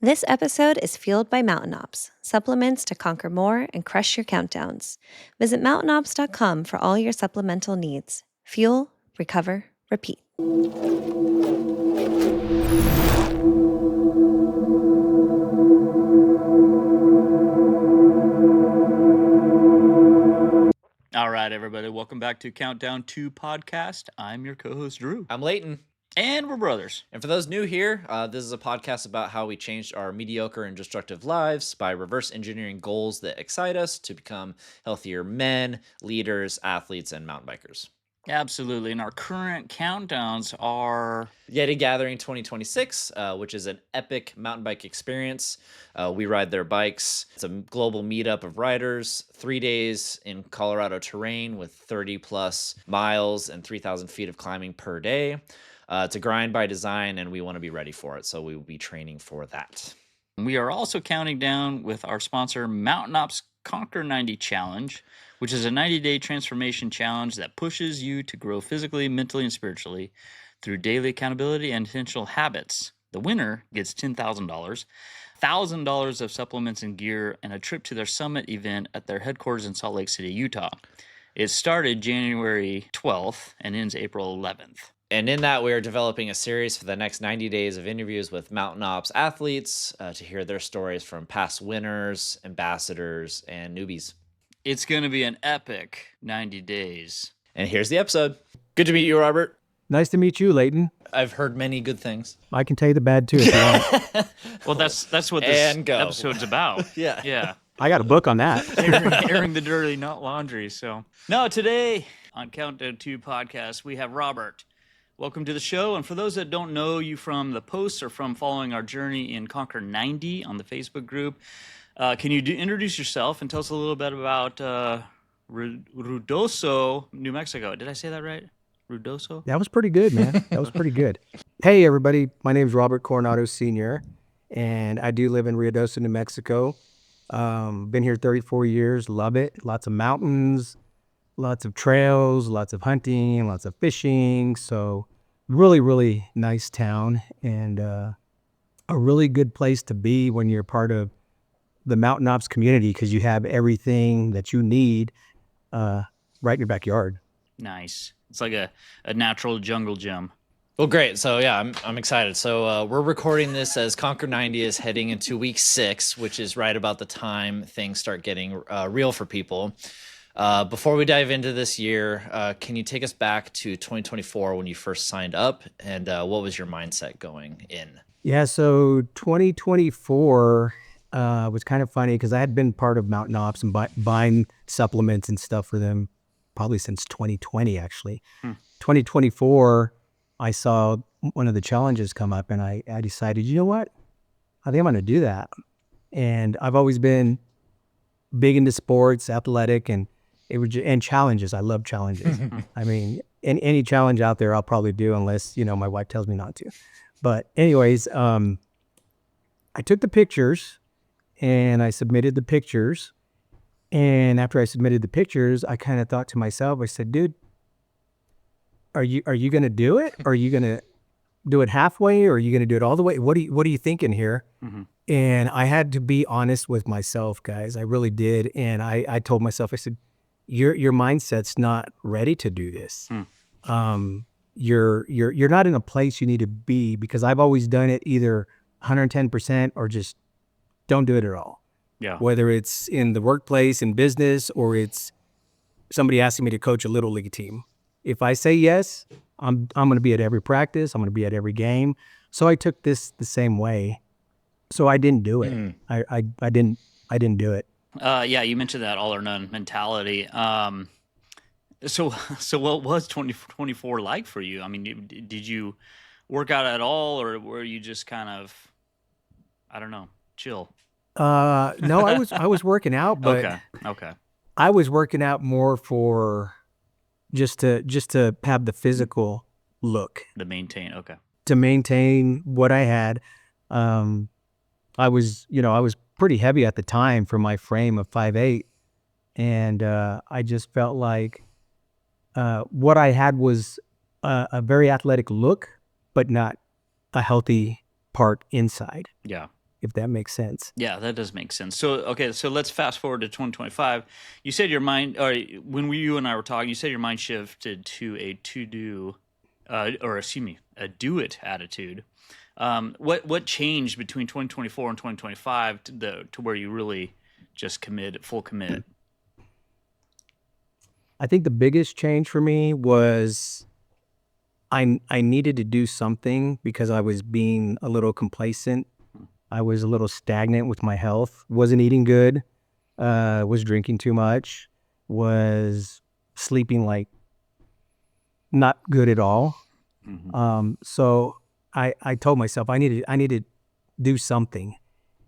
This episode is fueled by Mountain Ops, supplements to conquer more and crush your countdowns. Visit mountainops.com for all your supplemental needs. Fuel, recover, repeat. All right, everybody, welcome back to Countdown 2 Podcast. I'm your co-host, Drew. I'm Leighton. And we're brothers. And for those new here, this is a podcast about how we changed our mediocre and destructive lives by reverse engineering goals that excite us to become healthier men, leaders, athletes, and mountain bikers. Absolutely. And our current countdowns are Yeti Gathering 2026, which is an epic mountain bike experience. We ride their bikes. It's a global meetup of riders, 3 days in Colorado terrain with 30 plus miles and 3,000 feet of climbing per day. It's a grind by design, and we want to be ready for it, so we will be training for that. We are also counting down with our sponsor, Mountain Ops Conquer 90 Challenge, which is a 90-day transformation challenge that pushes you to grow physically, mentally, and spiritually through daily accountability and intentional habits. The winner gets $10,000, $1,000 of supplements and gear, and a trip to their summit event at their headquarters in Salt Lake City, Utah. It started January 12th and ends April 11th. And in that, we are developing a series for the next 90 days of interviews with Mountain Ops athletes to hear their stories from past winners, ambassadors, and newbies. It's going to be an epic 90 days. And here's the episode. Good to meet you, Robert. Nice to meet you, Leighton. I've heard many good things. I can tell you the bad, too, if you want. Well, that's what this episode's about. Yeah. I got a book on that. Airing the dirty, not laundry. So, no, today on Countdown 2 Podcast, we have Robert. Welcome to the show. And for those that don't know you from the posts or from following our journey in Conquer 90 on the Facebook group, can you introduce yourself and tell us a little bit about Ruidoso, New Mexico? Did I say that right? Ruidoso? That was pretty good, man. That was pretty good. Hey, everybody. My name is Robert Coronado Sr., and I do live in Ruidoso, New Mexico. Been here 34 years. Love it. Lots of mountains, lots of trails, lots of hunting, lots of fishing. So really, really nice town, and a really good place to be when you're part of the Mountain Ops community, because you have everything that you need right in your backyard. Nice. It's like a natural jungle gym. Well, great. So, yeah, I'm excited. So we're recording this as Conquer 90 is heading into week 6, which is right about the time things start getting real for people. Before we dive into this year, can you take us back to 2024 when you first signed up, and what was your mindset going in? Yeah, so 2024 was kind of funny because I had been part of Mountain Ops and buying supplements and stuff for them probably since 2020, actually. 2024, I saw one of the challenges come up, and I decided, you know what? I think I'm going to do that. And I've always been big into sports, athletic, and challenges. I love challenges. I mean, any challenge out there I'll probably do unless, my wife tells me not to. But anyways, I took the pictures and I submitted the pictures. And after I submitted the pictures, I kind of thought to myself, I said, dude, are you going to do it? Or are you going to do it halfway? Or are you going to do it all the way? What are you thinking here? Mm-hmm. And I had to be honest with myself, guys. I really did. And I told myself, I said, your mindset's not ready to do this. You're not in a place you need to be, because I've always done it either 110% or just don't do it at all. Yeah. Whether it's in the workplace, in business, or it's somebody asking me to coach a little league team. If I say yes, I'm going to be at every practice. I'm going to be at every game. So I took this the same way. So I didn't do it. I didn't do it. Yeah, you mentioned that all or none mentality. So what was 2024 like for you? I mean, did you work out at all, or were you just kind of, I don't know, chill? No, I was working out, but okay. I was working out more for just to have the physical look. To maintain what I had. I was pretty heavy at the time for my frame of 5'8", and I just felt like what I had was a very athletic look, but not a healthy part inside. Yeah. if that makes sense. Yeah, that does make sense. So, okay, so let's fast forward to 2025. You said your mind, or you and I were talking, you said your mind shifted to a to-do, a do-it attitude. What changed between 2024 and 2025 to where you really just full commit? I think the biggest change for me was I needed to do something because I was being a little complacent. I was a little stagnant with my health. Wasn't eating good. Was drinking too much. Was sleeping like not good at all. So I told myself I needed to do something,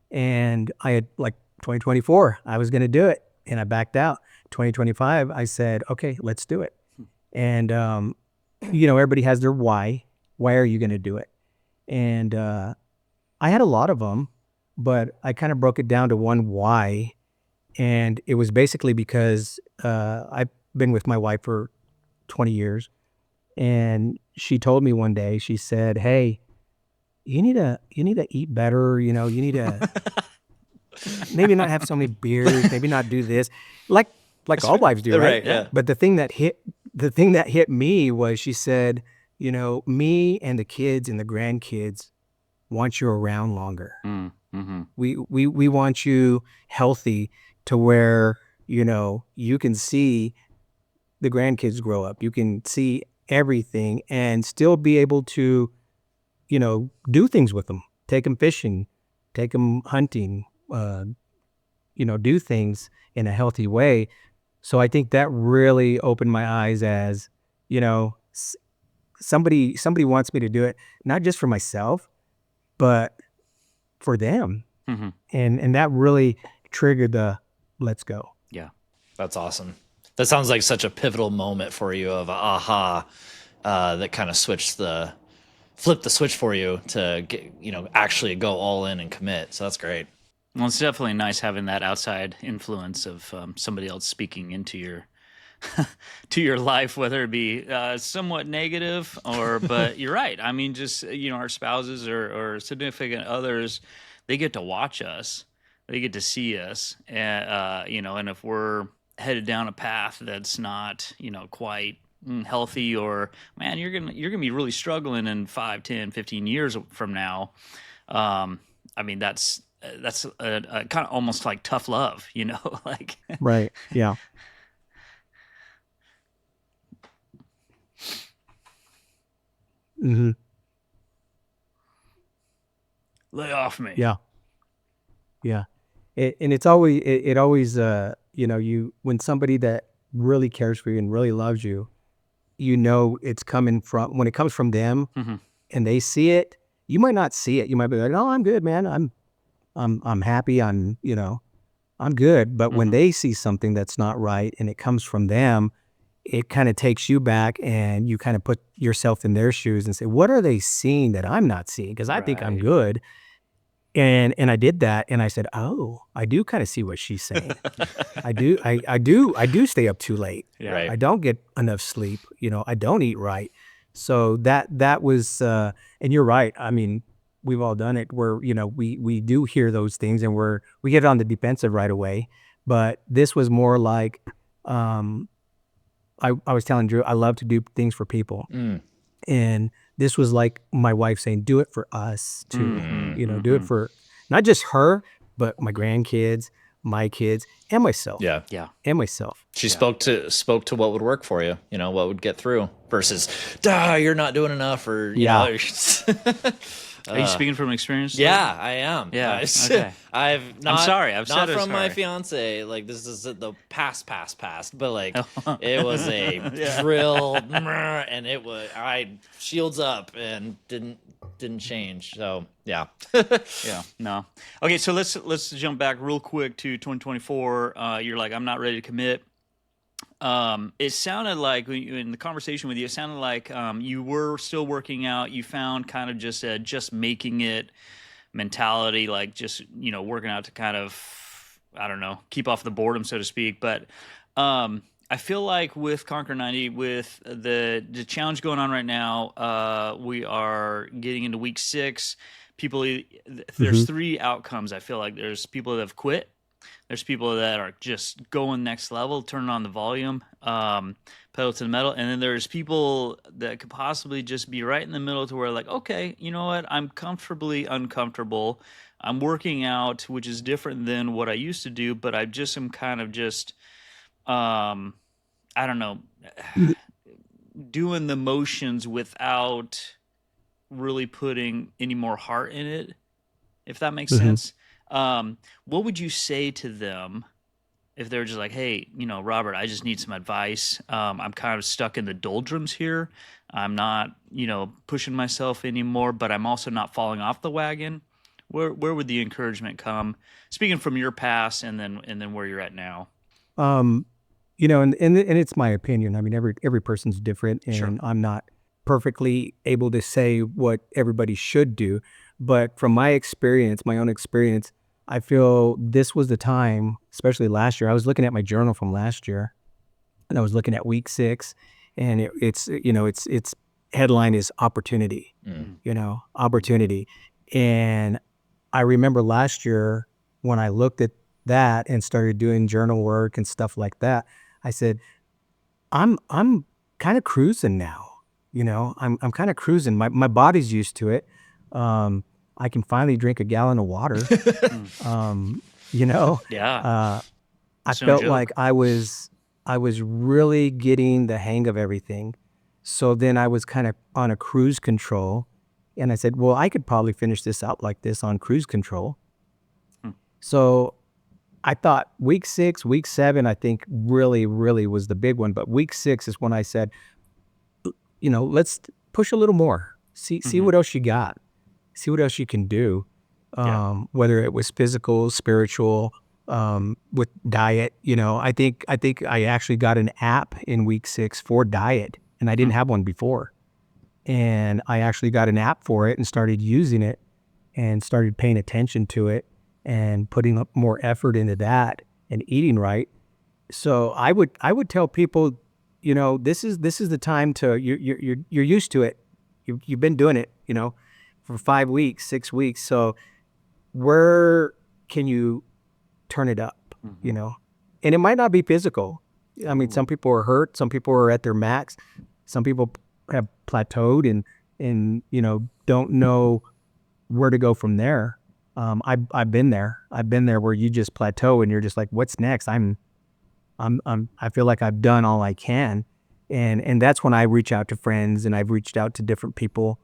and I had like 2024 I was going to do it, and I backed out. 2025 I said, okay, let's do it. And everybody has their why. Why are you going to do it? And I had a lot of them, but I kind of broke it down to one why, and it was basically because I've been with my wife for 20 years. And she told me one day, she said, hey, you need to eat better. You need to maybe not have so many beers, maybe not do this like all wives do. Right. Yeah. But the thing that hit me was she said, me and the kids and the grandkids want you around longer. We want you healthy to where, you can see the grandkids grow up. You can see everything and still be able to, do things with them, take them fishing, take them hunting, do things in a healthy way. So I think that really opened my eyes as, somebody wants me to do it, not just for myself, but for them. And that really triggered the let's go. Yeah. That's awesome. That sounds like such a pivotal moment for you of aha, that kind of flipped the switch for you to get, actually go all in and commit. So that's great. Well, it's definitely nice having that outside influence of somebody else speaking into your to your life, whether it be somewhat negative but you're right. I mean, just, our spouses or significant others, they get to watch us, they get to see us, and, and if we're headed down a path that's not, quite healthy, or man, you're gonna be really struggling in 5, 10, 15 years from now. I mean, that's a kind of almost like tough love, like Right. Yeah. Mm-hmm. lay off me. Yeah. Yeah. And it's always, it always, when somebody that really cares for you and really loves you, it's coming from, when it comes from them and they see it, you might not see it. You might be like, oh, I'm good, man. I'm happy. I'm good. But when they see something that's not right and it comes from them, it kind of takes you back and you kind of put yourself in their shoes and say, what are they seeing that I'm not seeing? Because I think I'm good. And I did that, and I said, oh, I do kind of see what she's saying. I do stay up too late. Yeah. Right. I don't get enough sleep. I don't eat right. So that was, and you're right. I mean, we've all done it where, we do hear those things and we get on the defensive right away. But this was more like, I was telling Drew, I love to do things for people. And this was like my wife saying, do it for us too. Do it for not just her, but my grandkids, my kids, and myself. Yeah. Yeah. And myself. She spoke to what would work for you, what would get through versus, you're not doing enough, or, Yeah. Are you speaking from experience? Yeah, I am. Yeah. Okay. I've not. I'm sorry. I've not said from my sorry. fiance. Like, this is the past, but like it was a drill, and it was shields up and didn't change. So yeah. Yeah. No. Okay. So let's jump back real quick to 2024. You're like, I'm not ready to commit. It sounded like in the conversation with you, it sounded like you were still working out. You found kind of just a just making it mentality, like just, working out to kind of, I don't know, keep off the boredom, so to speak. But I feel like with Conquer 90, with the challenge going on right now, we are getting into week 6. there's three outcomes. I feel like there's people that have quit. There's people that are just going next level, turning on the volume, pedal to the metal. And then there's people that could possibly just be right in the middle to where like, okay, you know what? I'm comfortably uncomfortable. I'm working out, which is different than what I used to do, but I just am kind of just, I don't know, doing the motions without really putting any more heart in it, if that makes sense. What would you say to them if they're just like, hey, Robert, I just need some advice. I'm kind of stuck in the doldrums here. I'm not, pushing myself anymore, but I'm also not falling off the wagon. Where would the encouragement come? Speaking from your past and then where you're at now. And it's my opinion. I mean, every person's different, and Sure. I'm not perfectly able to say what everybody should do. But from my experience, my own experience, I feel this was the time, especially last year. I was looking at my journal from last year, and I was looking at week 6, and it's headline is opportunity. Opportunity. And I remember last year when I looked at that and started doing journal work and stuff like that, I said, I'm kind of cruising now. I'm kind of cruising. My body's used to it. I can finally drink a gallon of water. Yeah. I It's no felt joke. like I was really getting the hang of everything. So then I was kind of on a cruise control, and I said, well, I could probably finish this out like this on cruise control. So I thought week 6, week 7, I think really, really was the big one. But week 6 is when I said, let's push a little more. See what else you got. See what else you can do. Whether it was physical, spiritual, with diet. I think I actually got an app in week 6 for diet, and I didn't have one before. And I actually got an app for it and started using it and started paying attention to it and putting up more effort into that and eating right. So I would tell people, this is the time to you're used to it. You've been doing it, for 5 weeks, 6 weeks. So where can you turn it up, And it might not be physical. I mean, some people are hurt. Some people are at their max. Some people have plateaued and don't know where to go from there. I've been there. I've been there where you just plateau and you're just like, what's next? I feel like I've done all I can. And that's when I reach out to friends, and I've reached out to different people.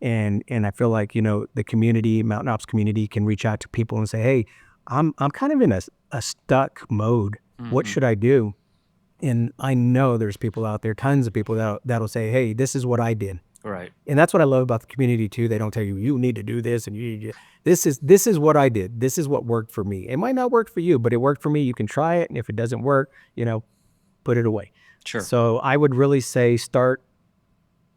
And I feel like, the community, Mountain Ops community, can reach out to people and say, hey, I'm kind of in a stuck mode. What should I do? And I know there's people out there, tons of people that'll say, hey, this is what I did. Right. And that's what I love about the community too. They don't tell you need to do this, and this is what I did. This is what worked for me. It might not work for you, but it worked for me. You can try it, and if it doesn't work, put it away. Sure. So I would really say start,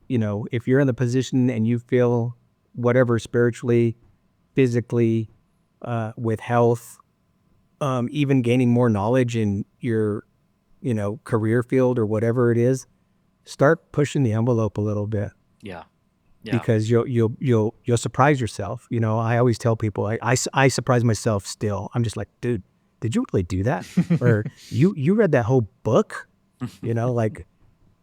if you're in the position and you feel whatever spiritually, physically, with health, even gaining more knowledge in your, career field or whatever it is, start pushing the envelope a little bit. Yeah. Because you'll surprise yourself. I always tell people I surprise myself still. I'm just like, dude, did you really do that? Or you read that whole book? Like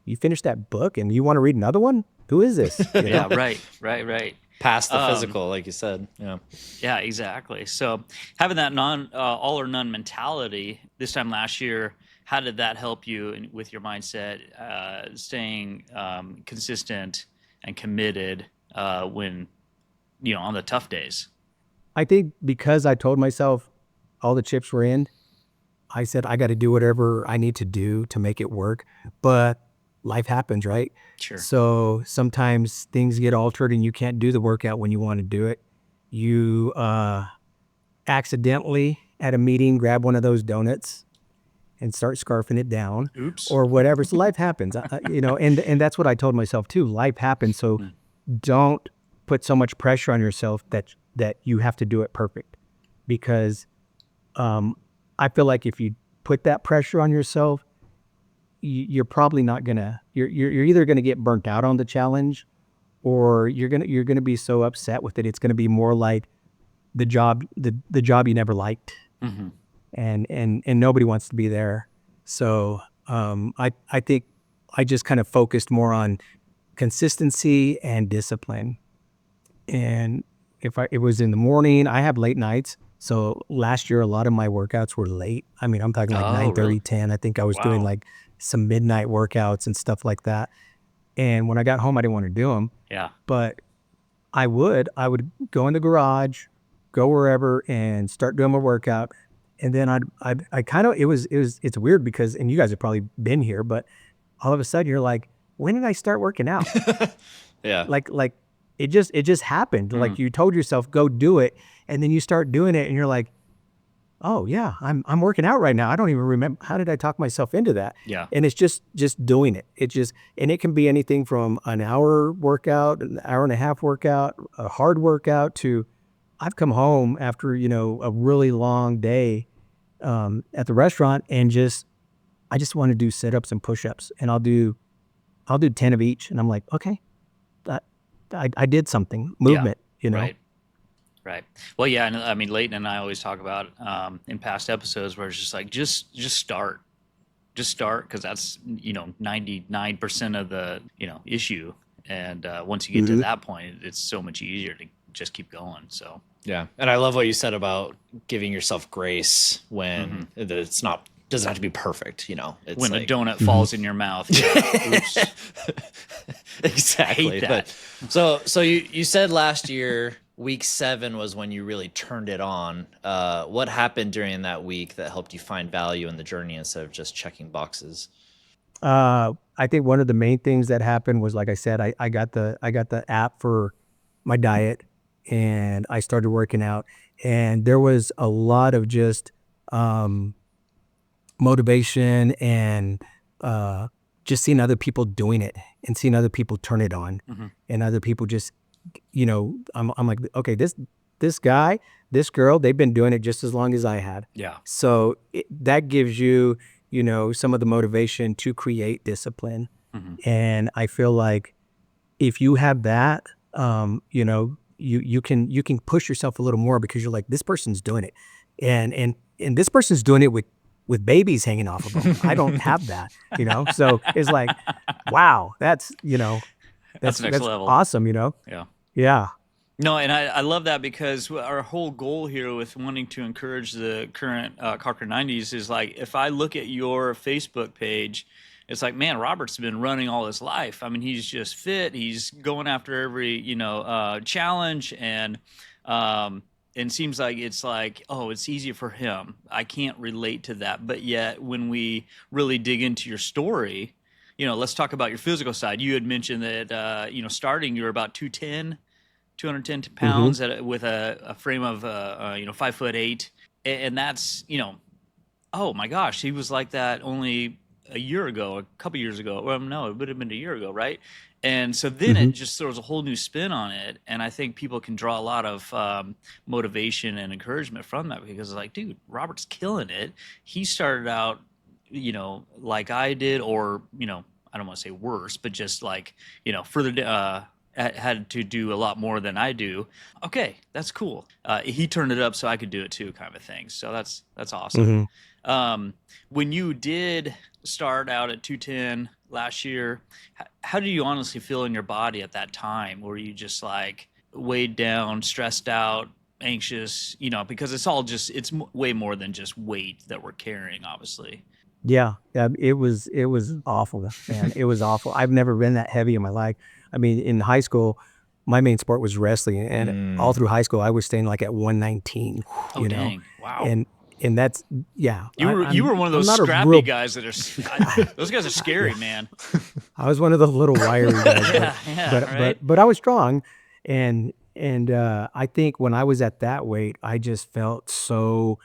you finished that book and you want to read another one? Who is this? Yeah. Right. Past the physical, like you said. Yeah. Yeah, exactly. So having that all or none mentality this time last year, how did that help you with your mindset, staying consistent and committed when, on the tough days? I think because I told myself all the chips were in, I said, I got to do whatever I need to do to make it work. But life happens, right? Sure. So sometimes things get altered and you can't do the workout when you want to do it. You accidentally at a meeting grab one of those donuts and start scarfing it down. Oops. Or whatever. So life happens, and that's what I told myself too. Life happens. So don't put so much pressure on yourself that you have to do it perfect, because I feel like if you put that pressure on yourself, you're probably not gonna. You're either gonna get burnt out on the challenge, or you're gonna be so upset with it. It's gonna be more like the job you never liked, Mm-hmm. and nobody wants to be there. So I think I just kind of focused more on consistency and discipline. And if it was in the morning, I have late nights. So last year, a lot of my workouts were late. I mean, I'm talking like Oh, 9:30, really? 10. I think I was doing Wow. like some midnight workouts and stuff like that. And when I got home, I didn't want to do them, Yeah. but I would go in the garage, go wherever and start doing my workout. And then I kind of, it's weird because, and you guys have probably been here, but all of a sudden you're like, when did I start working out? Yeah. Like it just happened. Like you told yourself, go do it. And then you start doing it and you're like, oh yeah, I'm working out right now. I don't even remember, how did I talk myself into that? Yeah. And it's just doing it. And it can be anything from an hour workout, an hour and a half workout, a hard workout, to I've come home after, a really long day at the restaurant, and I just want to do sit-ups and push-ups, and I'll do 10 of each. And I'm like, okay, that I did something, movement, Right. Right. Well, yeah. And I mean, Leighton and I always talk about in past episodes where it's just like, just start. Just start, because that's 99% of the issue, and once you get to that point, it's so much easier to just keep going. So Yeah. And I love what you said about giving yourself grace when it's not, doesn't have to be perfect, It's when like, a donut falls in your mouth, oops. exactly. I hate that. But so you said last year week 7 was when you really turned it on. What happened during that week that helped you find value in the journey instead of just checking boxes? I think one of the main things that happened was, like I said, I got the app for my diet, and I started working out, and there was a lot of just motivation and just seeing other people doing it and seeing other people turn it on, and other people just, I'm like, okay, this guy, this girl, they've been doing it just as long as I had. Yeah. So that gives you, some of the motivation to create discipline. And I feel like if you have that, you can push yourself a little more, because you're like, this person's doing it, and this person's doing it with babies hanging off of them. I don't have that, So it's like, wow, that's That's next level. awesome, Yeah. Yeah. No, and I love that, because our whole goal here with wanting to encourage the current Conquer 90s is like, if I look at your Facebook page, it's like, man, Robert's been running all his life. I mean, he's just fit. He's going after every, challenge, and seems like it's like, oh, it's easier for him. I can't relate to that. But yet, when we really dig into your story, let's talk about your physical side. You had mentioned that, starting, you were about 210 pounds with a frame of 5'8", and that's oh my gosh, he was like that only a year ago, a couple years ago. Well, no, it would have been a year ago, right? And so then it just throws a whole new spin on it, and I think people can draw a lot of motivation and encouragement from that, because it's like, dude, Robert's killing it. He started out, like I did, or I don't want to say worse, but just like further. Had to do a lot more than I do. Okay, that's cool. He turned it up so I could do it too, kind of thing. So that's awesome. When you did start out at 210 last year, how did you honestly feel in your body at that time? Were you just like weighed down, stressed out, anxious? Because it's way more than just weight that we're carrying, obviously. Yeah, it was awful, man. It was awful. I've never been that heavy in my life. I mean, in high school, my main sport was wrestling, and all through high school, I was staying like at 119. Oh, dang! Wow. And that's, yeah. You were one of those scrappy guys that are. Those guys are scary, man. I was one of the little wiry guys, but I was strong, and I think when I was at that weight, I just felt so.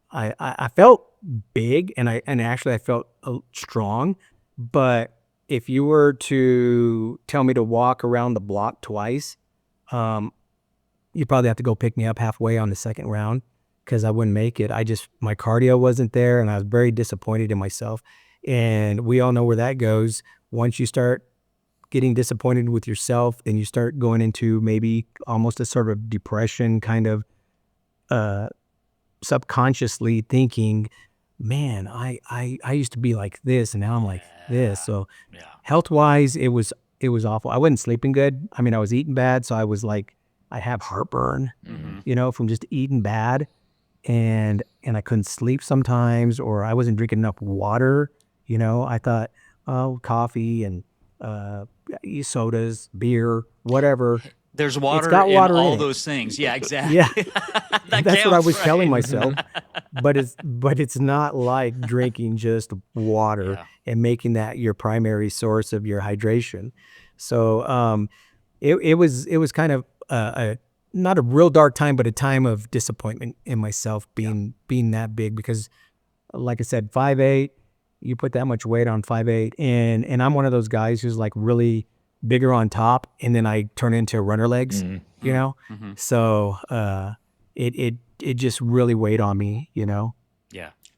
I felt big, and actually I felt strong, but if you were to tell me to walk around the block twice, you'd probably have to go pick me up halfway on the second round, because I wouldn't make it. My cardio wasn't there, and I was very disappointed in myself. And we all know where that goes. Once you start getting disappointed with yourself, then you start going into maybe almost a sort of depression, kind of subconsciously thinking, man, I used to be like this and now I'm like this. So Yeah. health wise, it was awful. I wasn't sleeping good. I mean, I was eating bad. So I was like, I have heartburn, from just eating bad. And I couldn't sleep sometimes, or I wasn't drinking enough water. I thought, oh, coffee and sodas, beer, whatever. There's It's water got in water all in it. those things. Yeah, exactly. Yeah, That that's what I counts, was telling right? myself. But it's not like drinking just water Yeah. and making that your primary source of your hydration. So it was kind of a not a real dark time, but a time of disappointment in myself being that big, because like I said, 5'8", you put that much weight on 5'8", and I'm one of those guys who's like really bigger on top, and then I turn into runner legs, So it just really weighed on me, Yeah.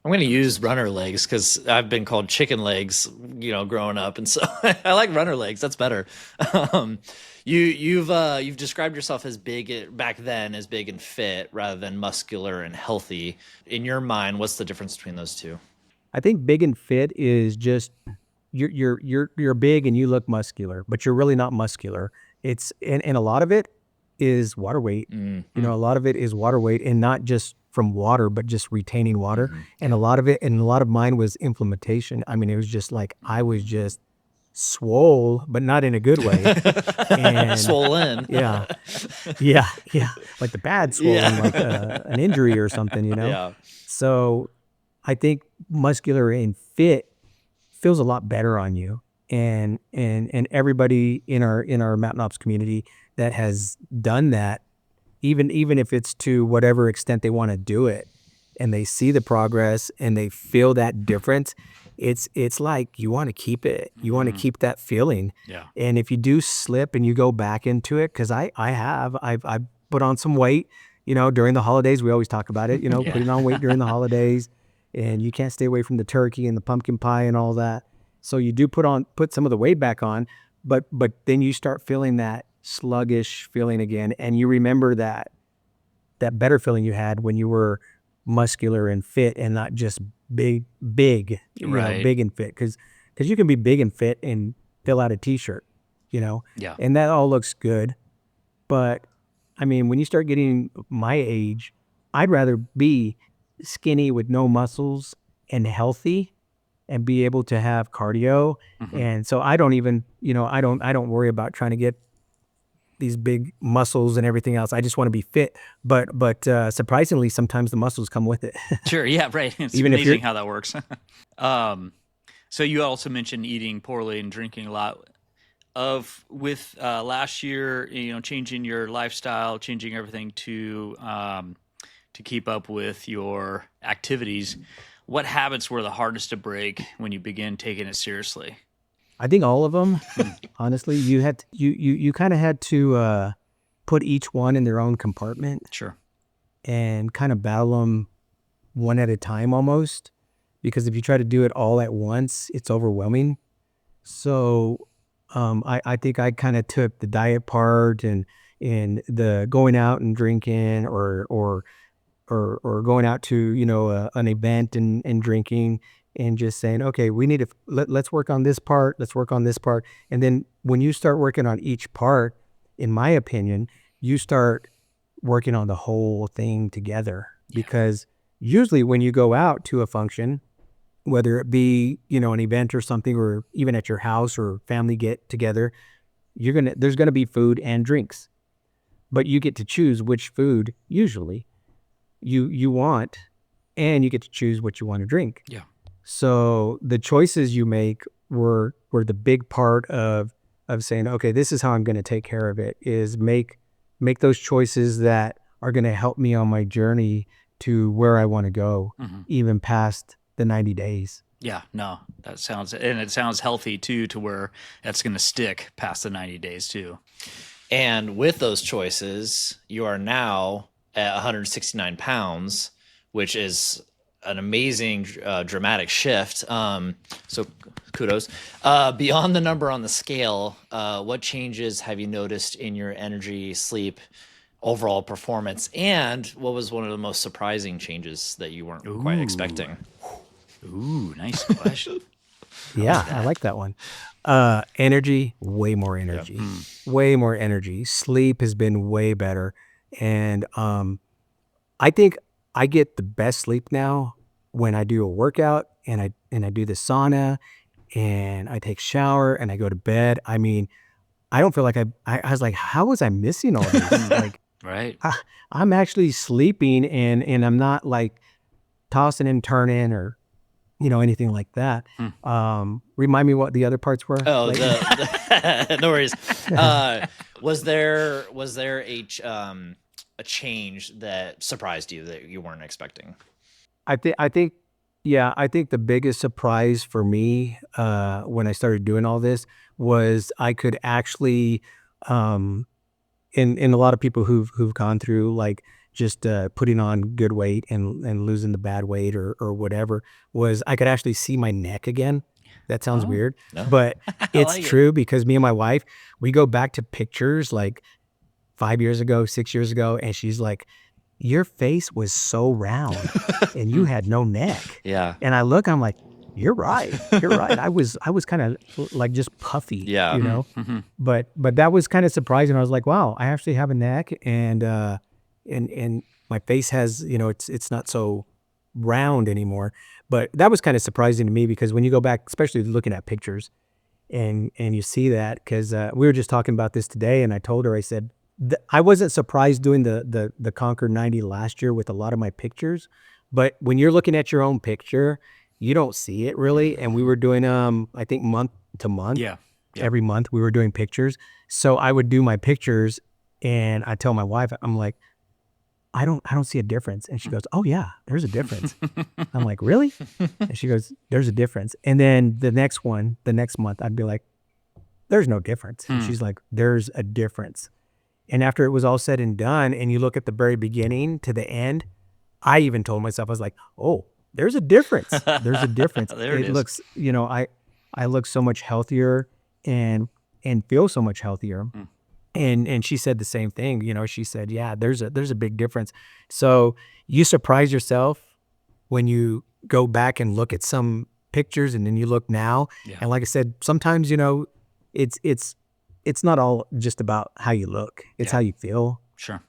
I'm going to use runner legs because I've been called chicken legs, growing up, and so I like runner legs. That's better. You've described yourself as big back then, as big and fit, rather than muscular and healthy. In your mind, what's the difference between those two? I think big and fit is just you're big and you look muscular, but you're really not muscular. It's and a lot of it is water weight. A lot of it is water weight, and not just from water, but just retaining water. And a lot of mine was inflammation. I mean, it was just like I was just swole, but not in a good way. And Swollen. yeah, like the bad swollen, like an injury or something, Yeah. So I think muscular and fit feels a lot better on you. And everybody in our Mountain Ops community that has done that, even if it's to whatever extent they want to do it, and they see the progress and they feel that difference, it's like you want to keep it. You want to keep that feeling. Yeah. And if you do slip and you go back into it, because I've put on some weight, during the holidays. We always talk about it, putting on weight during the holidays, and you can't stay away from the turkey and the pumpkin pie and all that. So you do put some of the weight back on, but then you start feeling that sluggish feeling again, and you remember that better feeling you had when you were muscular and fit and not just big, Right. big and fit. Because you can be big and fit and fill out a t-shirt, Yeah. and that all looks good. But I mean, when you start getting my age, I'd rather be skinny with no muscles and healthy and be able to have cardio. And so I don't even, I don't worry about trying to get these big muscles and everything else. I just want to be fit. But surprisingly, sometimes the muscles come with it. Sure. Yeah. Right. It's Even if amazing you're- how that works. So you also mentioned eating poorly and drinking a lot. With last year, changing your lifestyle, changing everything to keep up with your activities. What habits were the hardest to break when you began taking it seriously? I think all of them, honestly, you kind of had to put each one in their own compartment Sure. and kind of battle them one at a time almost, because if you try to do it all at once, it's overwhelming. So I think I kind of took the diet part and the going out and drinking or going out to an event and drinking, and just saying, okay, we need to let's work on this part, and then when you start working on each part, in my opinion, you start working on the whole thing together. Because usually when you go out to a function, whether it be an event or something, or even at your house or family get together, there's gonna be food and drinks, but you get to choose which food usually you want, and you get to choose what you want to drink. Yeah. So the choices you make were the big part of saying, okay, this is how I'm going to take care of it, is make those choices that are going to help me on my journey to where I want to go, even past the 90 days. Yeah, no, it sounds healthy too, to where that's going to stick past the 90 days too. And with those choices, you are now at 169 pounds, which is an amazing dramatic shift. So kudos. Beyond the number on the scale, what changes have you noticed in your energy, sleep, overall performance, and what was one of the most surprising changes that you weren't quite expecting? Ooh, nice question. Yeah, I like that one. Energy, way more energy, way more energy. Sleep has been way better. And I think I get the best sleep now when I do a workout and I do the sauna and I take shower and I go to bed. I mean, I don't feel like I was like, how was I missing all this? Like Right. I'm actually sleeping and I'm not like tossing and turning or anything like that. Remind me what the other parts were. Oh, Like, no worries. Was there a change that surprised you that you weren't expecting? I think the biggest surprise for me when I started doing all this was I could actually, and a lot of people who've gone through like just putting on good weight and losing the bad weight or whatever, was I could actually see my neck again. That sounds weird, no. but it's like it. true because me and my wife, we go back to pictures like 5 years ago, 6 years ago, and she's like, your face was so round and you had no neck. Yeah. And I look, I'm like, you're right. You're right. I was kind of like just puffy, Yeah. but that was kind of surprising. I was like, wow, I actually have a neck and my face has, it's not so round anymore. But that was kind of surprising to me because when you go back, especially looking at pictures and you see that, because we were just talking about this today and I told her, I said, I wasn't surprised doing the Conquer 90 last year with a lot of my pictures, but when you're looking at your own picture, you don't see it really. And we were doing, I think month to month, every month we were doing pictures. So I would do my pictures and I tell my wife, I'm like, I don't see a difference. And she goes, oh yeah, there's a difference. I'm like, really? And she goes, there's a difference. And then the next month, I'd be like, there's no difference. And she's like, there's a difference. And after it was all said and done, and you look at the very beginning to the end, I even told myself, I was like, oh, there's a difference. There's a difference. There it is. Looks, I look so much healthier and feel so much healthier. And she said the same thing. She said, yeah, there's a big difference. So you surprise yourself when you go back and look at some pictures and then you look now. Yeah. And like I said, sometimes, it's not all just about how you look. It's how you feel. Sure.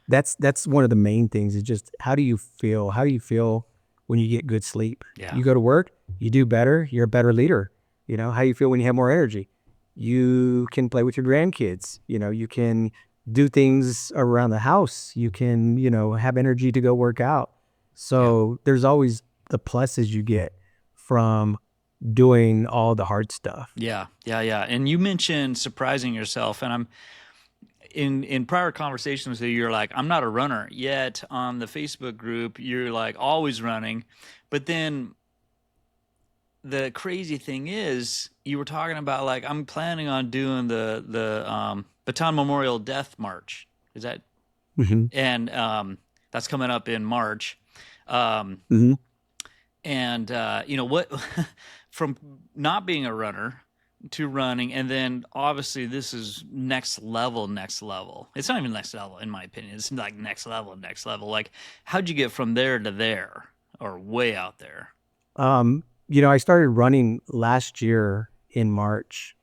That's one of the main things is just how do you feel? How do you feel when you get good sleep? Yeah. You go to work, you do better, you're a better leader. How you feel when you have more energy? You can play with your grandkids. You can do things around the house. You can, have energy to go work out. So there's always the pluses you get from doing all the hard stuff. Yeah. And you mentioned surprising yourself, and I'm in prior conversations with you, you're like, I'm not a runner. Yet on the Facebook group, you're like always running. But then the crazy thing is, you were talking about like, I'm planning on doing the Baton Memorial Death March. Is that? And that's coming up in March. And what from not being a runner to running, and then obviously this is next level. It's not even next level in my opinion. It's like next level. Like, how'd you get from there to there, or way out there? I started running last year in March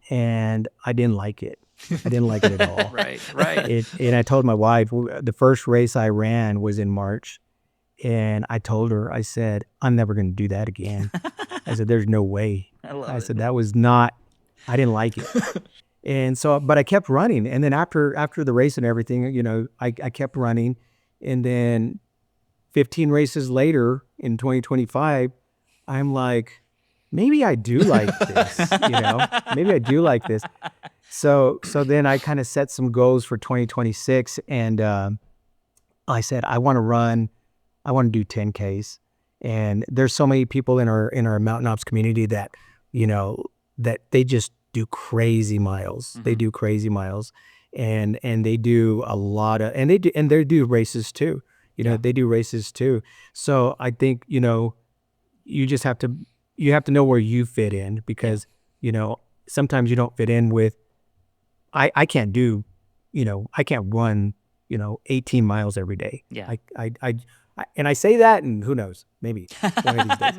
and I didn't like it. I didn't like it at all. Right. And I told my wife, the first race I ran was in March. And I told her, I said, I'm never going to do that again. I said, there's no way. I said, that was not, I didn't like it. And so, but I kept running. And then after the race and everything, I kept running. And then 15 races later in 2025, I'm like, maybe I do like this, maybe I do like this. So then I kind of set some goals for 2026. And I said, I want to do 10Ks. And there's so many people in our Mountain Ops community that, that they just do crazy miles. They do crazy miles and they do a lot of, and they do races too. they do races too. So I think, you just have to know where you fit in, because, sometimes you don't fit in with, I can't do, I can't run, 18 miles every day. Yeah. And I say that, and who knows, maybe one of these days.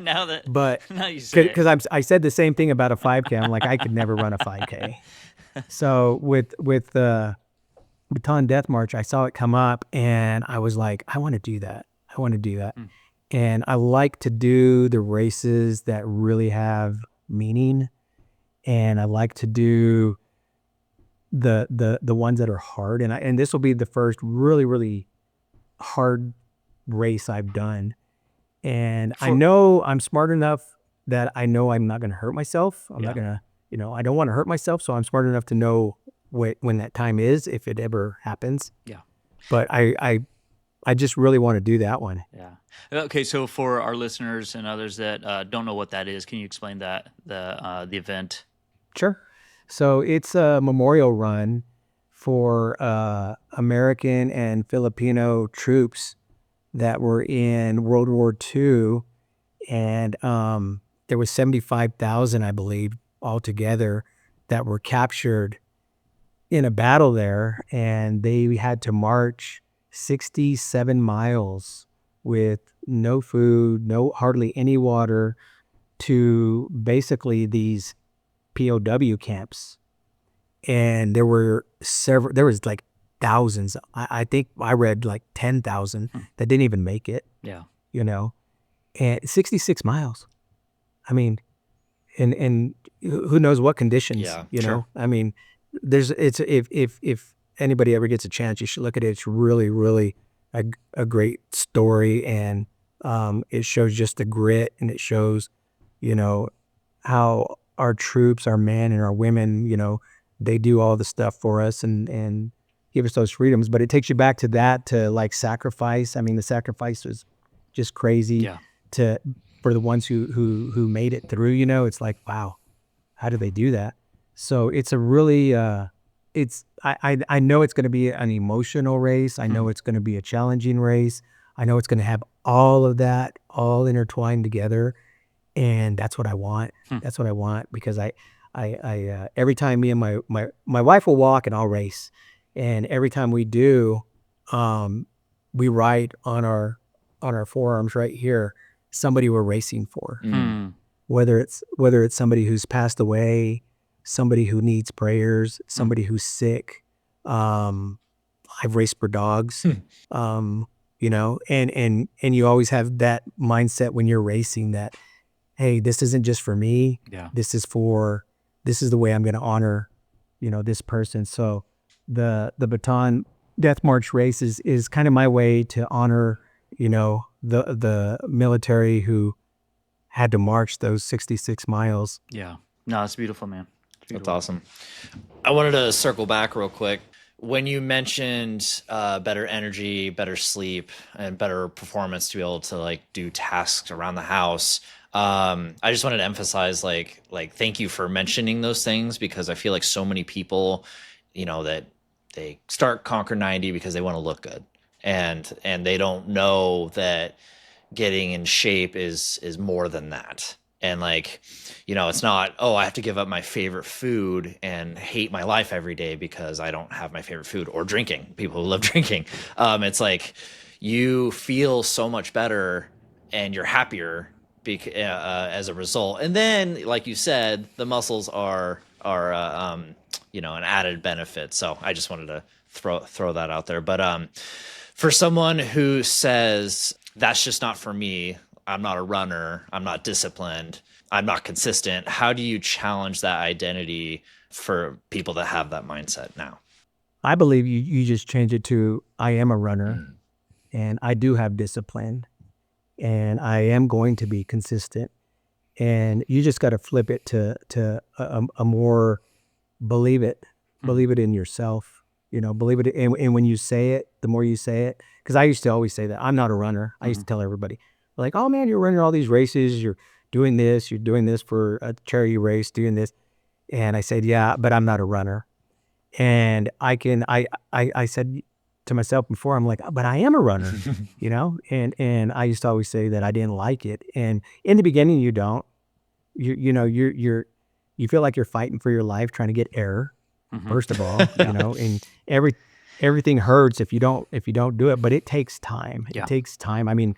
But now you say it. because I said the same thing about a 5K. I'm like, I could never run a 5K. So with Baton Death March, I saw it come up, and I was like, I want to do that. And I like to do the races that really have meaning, and I like to do the ones that are hard. And this will be the first really, really hard race I've done. And I know I'm smart enough that I know I'm not going to hurt myself. I'm not going to, I don't want to hurt myself. So I'm smart enough to know when that time is, if it ever happens. Yeah. But I just really want to do that one. Yeah. Okay. So for our listeners and others that don't know what that is, can you explain that, the event? Sure. So it's a memorial run for American and Filipino troops that were in World War II. And there was 75,000, I believe, altogether that were captured in a battle there. And they had to march 67 miles with no food, hardly any water, to basically these POW camps. And there was like thousands. I think I read like 10,000 that didn't even make it. Yeah. And 66 miles. I mean, and who knows what conditions, Sure. I mean, if anybody ever gets a chance, you should look at it. It's really, really a great story. And it shows just the grit, and it shows, how our troops, our men and our women, they do all the stuff for us and give us those freedoms. But it takes you back to that, to like sacrifice. I mean, the sacrifice was just crazy for the ones who made it through. It's like, wow, how do they do that? So it's a really I know it's going to be an emotional race. I know it's going to be a challenging race. I know it's going to have all of that all intertwined together. And that's what I want. That's what I want, because I every time me and my wife will walk, and I'll race. And every time we do, we write on our forearms right here, somebody we're racing for. Whether it's somebody who's passed away, somebody who needs prayers, somebody who's sick. I've raced for dogs. And you always have that mindset when you're racing that, hey, this isn't just for me. Yeah. This is the way I'm going to honor, this person. So the Baton Death March race is kind of my way to honor, the military who had to march those 66 miles. Yeah. No, it's beautiful, man. That's awesome. I wanted to circle back real quick. When you mentioned better energy, better sleep, and better performance to be able to like do tasks around the house, I just wanted to emphasize like thank you for mentioning those things, because I feel like so many people, that they start Conquer 90 because they want to look good, and they don't know that getting in shape is more than that. And like, it's not, oh, I have to give up my favorite food and hate my life every day because I don't have my favorite food, or drinking. People who love drinking. It's like you feel so much better and you're happier as a result. And then, like you said, the muscles are an added benefit. So I just wanted to throw that out there. But for someone who says that's just not for me, I'm not a runner, I'm not disciplined, I'm not consistent, how do you challenge that identity for people that have that mindset now? I believe you just change it to, I am a runner, and I do have discipline, and I am going to be consistent. And you just got to flip it to a more believe it in yourself, believe it. And when you say it, the more you say it, because I used to always say that I'm not a runner. I used to tell everybody, like, oh man, you're running all these races, you're doing this for a charity race, doing this. And I said, yeah, but I'm not a runner. And I said, to myself before, I'm like, but I am a runner, you know? And I used to always say that I didn't like it. And in the beginning, you don't. You feel like you're fighting for your life, trying to get air, first of all, you know, and everything hurts if you don't do it, but it takes time. Yeah. It takes time. I mean,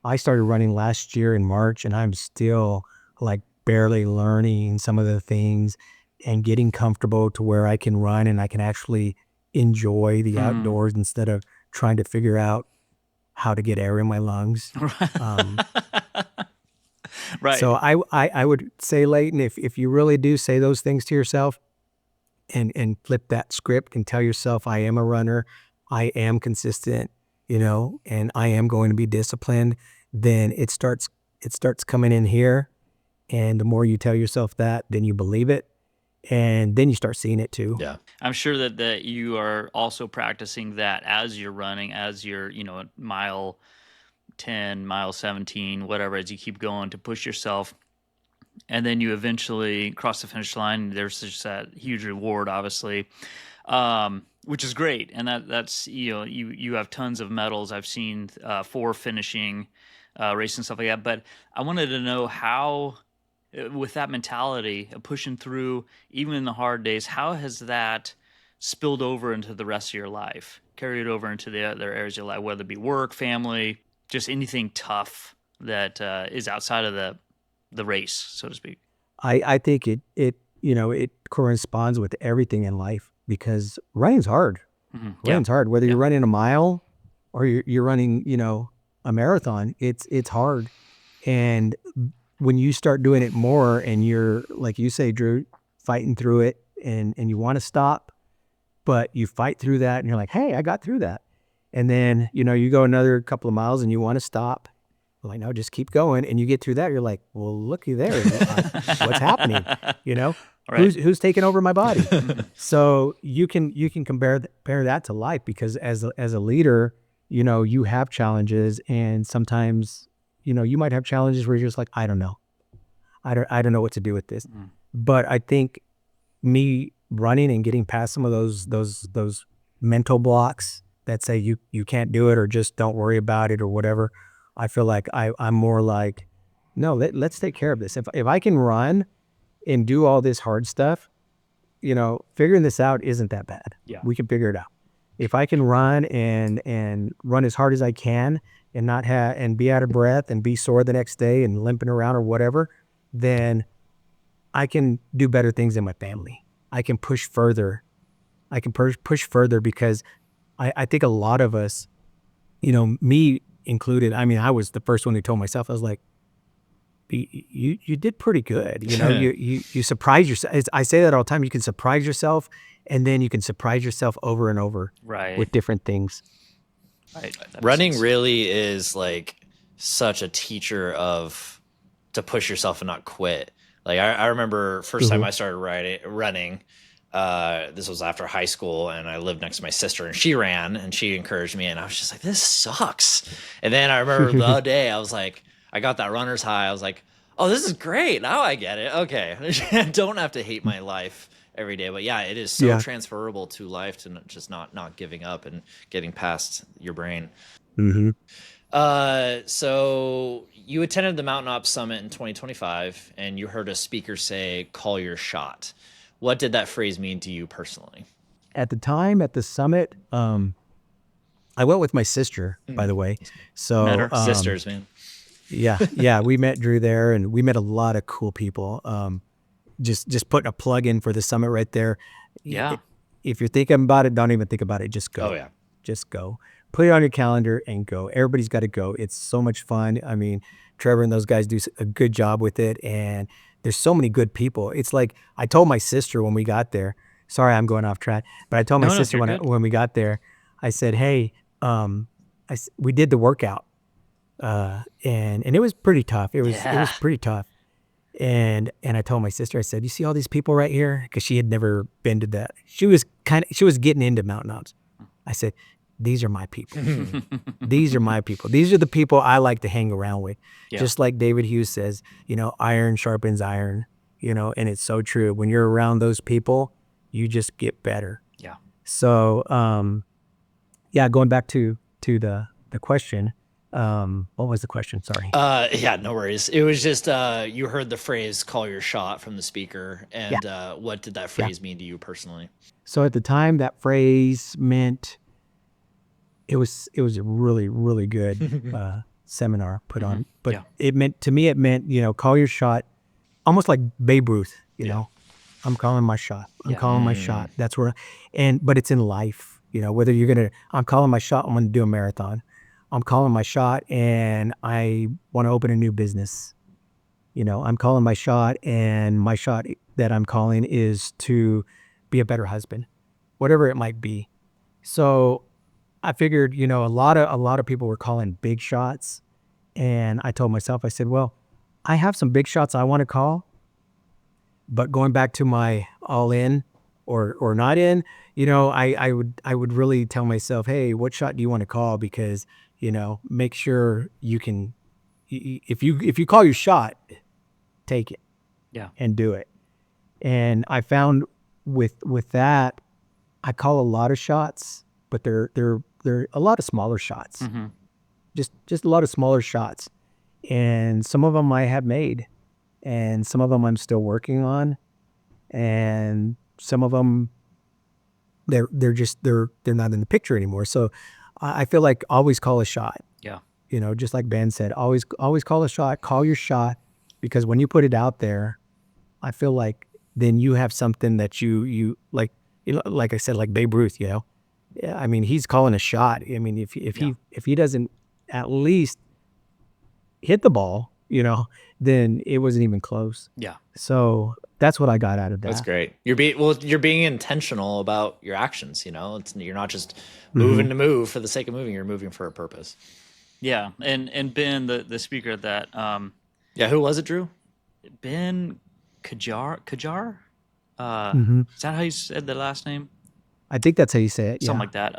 I started running last year in March, and I'm still like barely learning some of the things and getting comfortable to where I can run and I can actually enjoy the outdoors instead of trying to figure out how to get air in my lungs. Right. So I would say, Leighton, if you really do say those things to yourself and flip that script and tell yourself, I am a runner, I am consistent, you know, and I am going to be disciplined, then it starts coming in here. And the more you tell yourself that, then you believe it. And then you start seeing it too. Yeah. I'm sure that you are also practicing that as you're running, as you're, mile 10, mile 17, whatever, as you keep going to push yourself. And then you eventually cross the finish line. There's just that huge reward, obviously, which is great. And that's, you have tons of medals. I've seen for finishing race and stuff like that. But I wanted to know how, with that mentality of pushing through, even in the hard days, how has that spilled over into the rest of your life, carried over into the other areas of your life, whether it be work, family, just anything tough that is outside of the race, so to speak? I think it corresponds with everything in life because running's hard. Running's hard. Whether you're running a mile or you're running, a marathon, it's hard. And when you start doing it more and you're, like you say, Drew, fighting through it and you want to stop, but you fight through that and you're like, hey, I got through that. And then, you go another couple of miles and you want to stop. Well, I know, just keep going. And you get through that. You're like, well, looky there. What's happening? Right. Who's taking over my body? So you can compare that to life because as a leader, you have challenges, and sometimes, you might have challenges where you're just like, I don't know. I don't know what to do with this. But I think me running and getting past some of those mental blocks that say you can't do it or just don't worry about it or whatever, I feel like I'm more like, no, let's take care of this. If I can run and do all this hard stuff, figuring this out isn't that bad. Yeah. We can figure it out. If I can run and run as hard as I can and not and be out of breath and be sore the next day and limping around or whatever, then I can do better things in my family. I can push further. I can push further because I think a lot of us, me included, I mean, I was the first one who told myself, I was like, you did pretty good. You surprise yourself. I say that all the time. You can surprise yourself, and then you can surprise yourself over and over with different things. Right. Running really is like such a teacher to push yourself and not quit. Like I remember first time I started running, this was after high school, and I lived next to my sister, and she ran and she encouraged me, and I was just like, this sucks. And then I remember the other day, I was like, I got that runner's high. I was like, oh, this is great. Now I get it. Okay. I don't have to hate my life every day. But yeah, it is so transferable to life, to just not giving up and getting past your brain. So you attended the Mountain Ops Summit in 2025, and you heard a speaker say, call your shot. What did that phrase mean to you personally? At the time at the summit, I went with my sister, by the way. So Met her. Sisters, man. Yeah. We met Drew there, and we met a lot of cool people. Just putting a plug in for the summit right there. Yeah. If you're thinking about it, don't even think about it. Just go. Oh, yeah. Just go. Put it on your calendar and go. Everybody's got to go. It's so much fun. I mean, Trevor and those guys do a good job with it, and there's so many good people. It's like, I told my sister when we got there, sorry, I'm going off track, but I told my sister when we got there, I said, hey, we did the workout. And it was pretty tough. It was pretty tough. And I told my sister, I said, you see all these people right here? Because she had never been to that. She was getting into mountain ops. I said, these are my people. These are my people. These are the people I like to hang around with. Yeah. Just like David Hughes says, iron sharpens iron, and it's so true. When you're around those people, you just get better. Yeah. So, Yeah, going back to the question. What was the question? Sorry. Yeah, no worries. It was just you heard the phrase "call your shot" from the speaker, and what did that phrase mean to you personally? So at the time, that phrase meant it was a really, really good seminar put on. But it meant, to me, call your shot, almost like Babe Ruth. I'm calling my shot. I'm calling my shot. That's where, but it's in life. Whether I'm calling my shot. I'm gonna do a marathon. I'm calling my shot, and I want to open a new business. I'm calling my shot, and my shot that I'm calling is to be a better husband, whatever it might be. So I figured, a lot of people were calling big shots, and I told myself, I said, well, I have some big shots I want to call, but going back to my all in or not in, I would really tell myself, hey, what shot do you want to call? Because, make sure you can, if you call your shot, take it and do it. And I found with that, I call a lot of shots, but they're a lot of smaller shots, just a lot of smaller shots. And some of them I have made, and some of them I'm still working on, and some of them they're not in the picture anymore. So I feel like always call a shot. Yeah. Just like Ben said, always call a shot, call your shot, because when you put it out there, I feel like then you have something that you like, like I said, like Babe Ruth, Yeah, I mean, he's calling a shot. I mean, if he doesn't at least hit the ball, then it wasn't even close. Yeah. So that's what I got out of that. That's great. You're being intentional about your actions. You're not just moving to move for the sake of moving. You're moving for a purpose. Yeah, and Ben, the speaker at that. Who was it, Drew? Ben Kajar. Is that how you said the last name? I think that's how you say it. Something like that.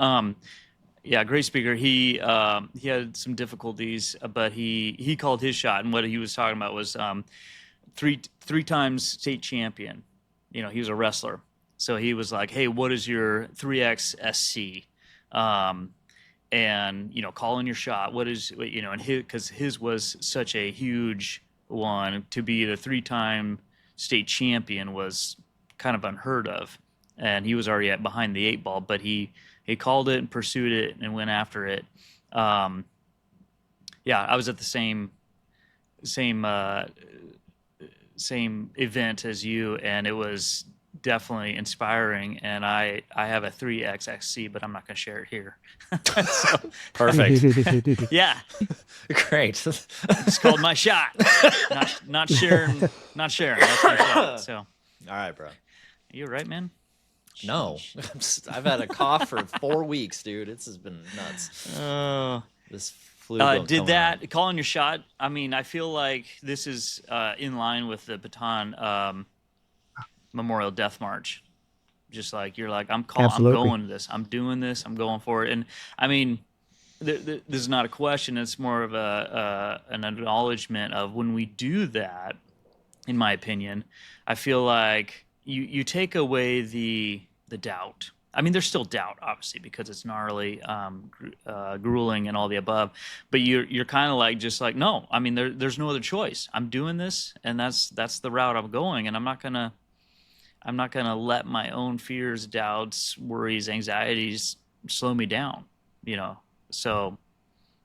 Great speaker. He had some difficulties, but he called his shot, and what he was talking about was three times state champion. He was a wrestler, so he was like, "Hey, what is your 3x SC?" And calling your shot. What is and because his was such a huge one, to be the 3-time state champion was kind of unheard of, and he was already behind the 8 ball, but he called it and pursued it and went after it. I was at the same event as you, and it was definitely inspiring. And I have a 3XXC, but I'm not going to share it here. So, perfect. Yeah, great. It's called my shot. Not sharing. That's my shot. So, all right, bro. You all right, man? No, I've had a cough for 4 weeks, dude. This has been nuts. This flu. Did that calling your shot? I mean, I feel like this is in line with the Baton Memorial Death March. Just like you're like, I'm going to this. I'm doing this. I'm going for it. And I mean, this is not a question. It's more of an acknowledgement of when we do that. In my opinion, I feel like you take away the doubt. I mean, there's still doubt, obviously, because it's gnarly, grueling, and all the above. But you're kind of like, just like, no. I mean, there's no other choice. I'm doing this, and that's the route I'm going. And I'm not gonna let my own fears, doubts, worries, anxieties slow me down. So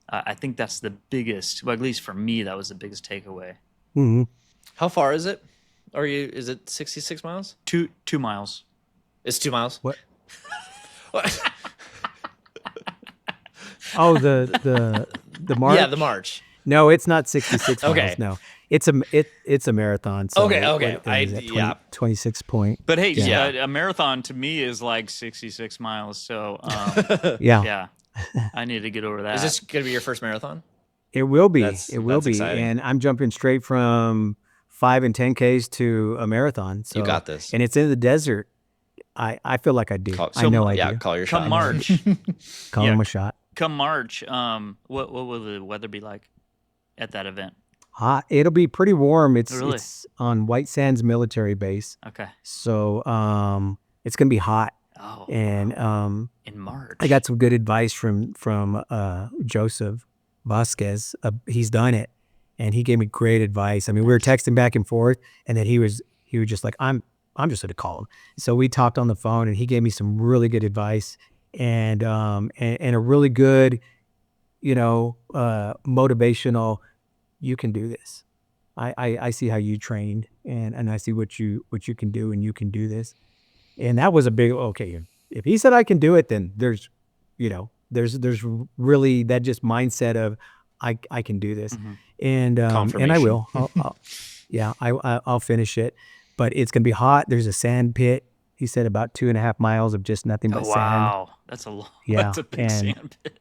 I think that's the biggest. Well, at least for me, that was the biggest takeaway. Mm-hmm. How far is it? Is it 66 miles? 2 miles. It's 2 miles. What? Oh, the march. Yeah, the march. No, it's not 66 miles. Okay. No, it's a marathon. So Okay. what is that, 26 point. But hey, a marathon to me is like 66 miles. So yeah, I need to get over that. Is this gonna be your first marathon? It will be. That's exciting. And I'm jumping straight from 5 and 10Ks to a marathon. So, you got this. And it's in the desert. I feel like I do. I know I do. Call your shot. Come March. Call him a shot. Come March, what will the weather be like at that event? Hot. It'll be pretty warm. It's Really? It's on White Sands Military Base. Okay. So it's gonna be hot. Oh, And in March. I got some good advice from Joseph Vasquez. He's done it, and he gave me great advice. I mean, we were texting back and forth, and then he was just like, I'm just going to call him. So we talked on the phone, and he gave me some really good advice, and a really good, motivational. You can do this. I see how you trained, and I see what you can do, and you can do this. And that was a big, okay, if he said I can do it, then there's really that just mindset of I can do this. And I will. I'll finish it, but it's going to be hot. There's a sand pit. He said about 2.5 miles of just nothing but sand. Wow. That's a long, that's a big sand pit.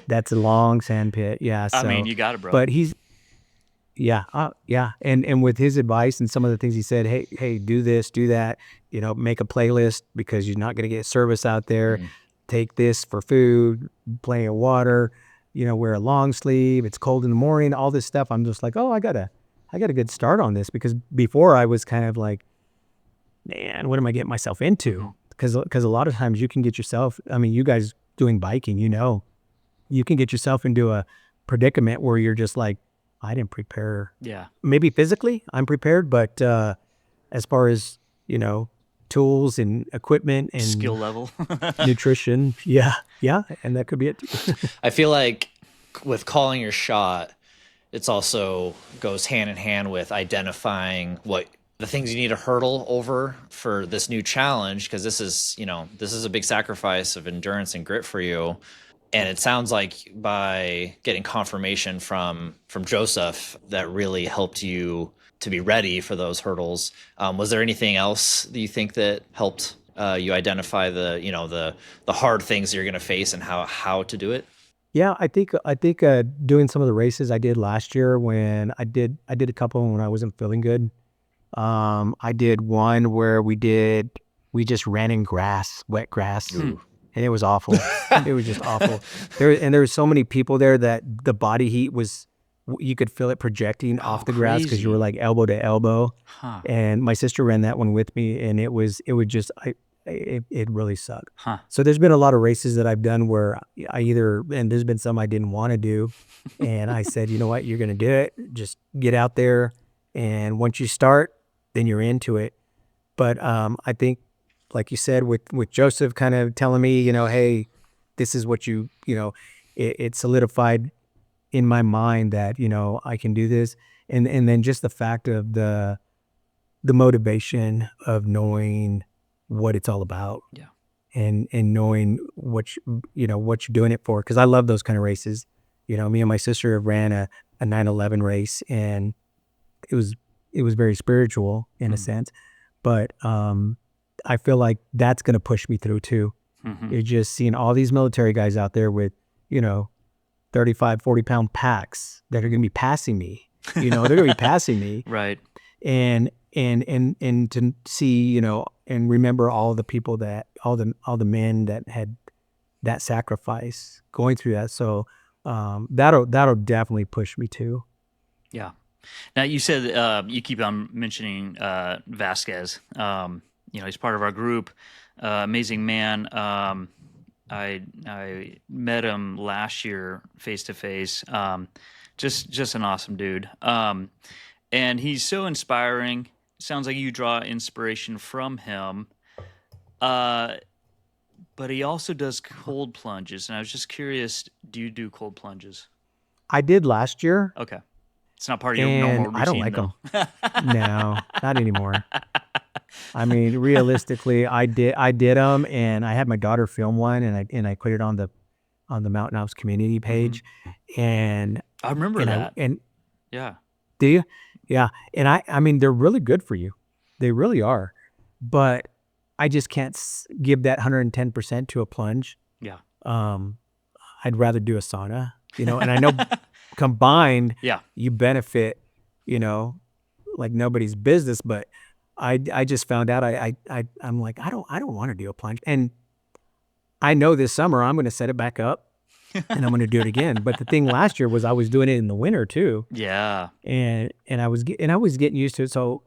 That's a long sand pit. Yeah. So, I mean, you got it, bro. But he's, and with his advice and some of the things he said, hey, do this, do that, make a playlist because you're not going to get service out there. Take this for food, plenty of water, wear a long sleeve. It's cold in the morning, all this stuff. I'm just like, oh, I got a good start on this, because before I was kind of like, man, what am I getting myself into? Because a lot of times you can get yourself, I mean, you guys doing biking, you can get yourself into a predicament where you're just like, I didn't prepare. Yeah. Maybe physically I'm prepared, but as far as, tools and equipment and skill level, nutrition. Yeah. And that could be it too. I feel like with calling your shot, it's also goes hand in hand with identifying what the things you need to hurdle over for this new challenge. Cause this is a big sacrifice of endurance and grit for you. And it sounds like by getting confirmation from Joseph, that really helped you to be ready for those hurdles. Was there anything else that you think that helped you identify the hard things that you're going to face and how to do it? Yeah, I think doing some of the races I did last year, when I did a couple when I wasn't feeling good. I did one where we just ran in grass, wet grass. And it was awful. It was just awful. There were so many people there that the body heat was, you could feel it projecting off the grass because you were like elbow to elbow. And my sister ran that one with me, and it really sucked. So there's been a lot of races that I've done where and there's been some I didn't want to do. And I said, you know what, you're going to do it. Just get out there. And once you start, then you're into it. But I think, like you said, with Joseph kind of telling me, hey, this is what it solidified in my mind that, I can do this. And then just the fact of the motivation of knowing what it's all about. Yeah. And knowing what you're doing it for. Cause I love those kind of races. Me and my sister ran a 9/11 race, and it was very spiritual in a sense, but, I feel like that's going to push me through too. You're just seeing all these military guys out there with, 35, 40 pound packs that are going to be passing me, they're going to be passing me. Right. And to see, and remember all the people all the men that had that sacrifice going through that. So, that'll definitely push me too. Yeah. Now you said, you keep on mentioning, Vasquez, he's part of our group, amazing man. I met him last year face to face. Just an awesome dude. And he's so inspiring. Sounds like you draw inspiration from him. But he also does cold plunges, and I was just curious, do you do cold plunges? I did last year. Okay. It's not part of your normal routine, I don't like though. them. No, not anymore. I mean, realistically, I did them, and I had my daughter film one, and I put it on the Mountain Ops community page, and I remember that. Yeah, do you? Yeah, and I mean, they're really good for you. They really are, but I just can't give that 110% to a plunge. Yeah. I'd rather do a sauna, and I know combined, you benefit, like nobody's business, but I just found out I'm like, I don't want to do a plunge. And I know this summer I'm going to set it back up and I'm going to do it again. But the thing last year was I was doing it in the winter too. Yeah. And I was getting used to it. So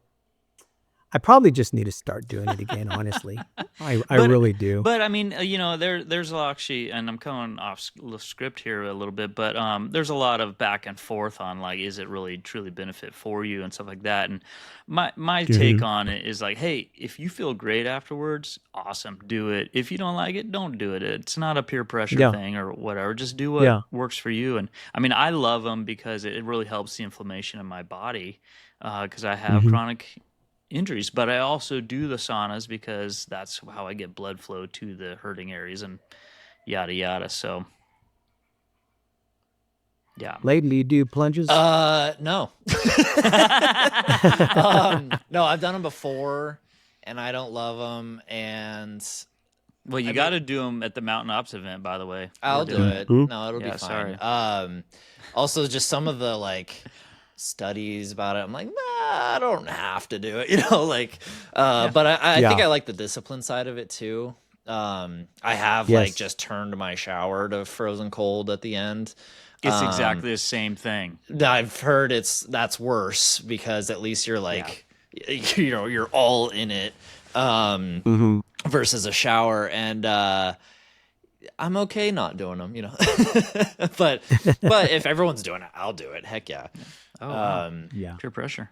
I probably just need to start doing it again, honestly. I really do. But I mean, there's a lot actually, and I'm coming off script here a little bit, but there's a lot of back and forth on like, is it really truly benefit for you and stuff like that. And my take on it is like, hey, if you feel great afterwards, awesome, do it. If you don't like it, don't do it. It's not a peer pressure thing or whatever. Just do what works for you. And I mean, I love them because it really helps the inflammation in my body because I have chronic injuries, but I also do the saunas because that's how I get blood flow to the hurting areas and yada yada. So yeah. Layden, do you do plunges? No. No, I've done them before and I don't love them. And well, you got to do them at the Mountain Ops event, by the way. I'll do it. No, it'll be fine. Sorry. Also just some of the like studies about it, I'm like, nah, I don't have to do it, but I think I like the discipline side of it too. I have like just turned my shower to frozen cold at the end. It's exactly the same thing. I've heard that's worse because at least you're like you're all in it versus a shower. And I'm okay not doing them, but if everyone's doing it, I'll do it. Heck yeah. Oh, wow. Peer pressure.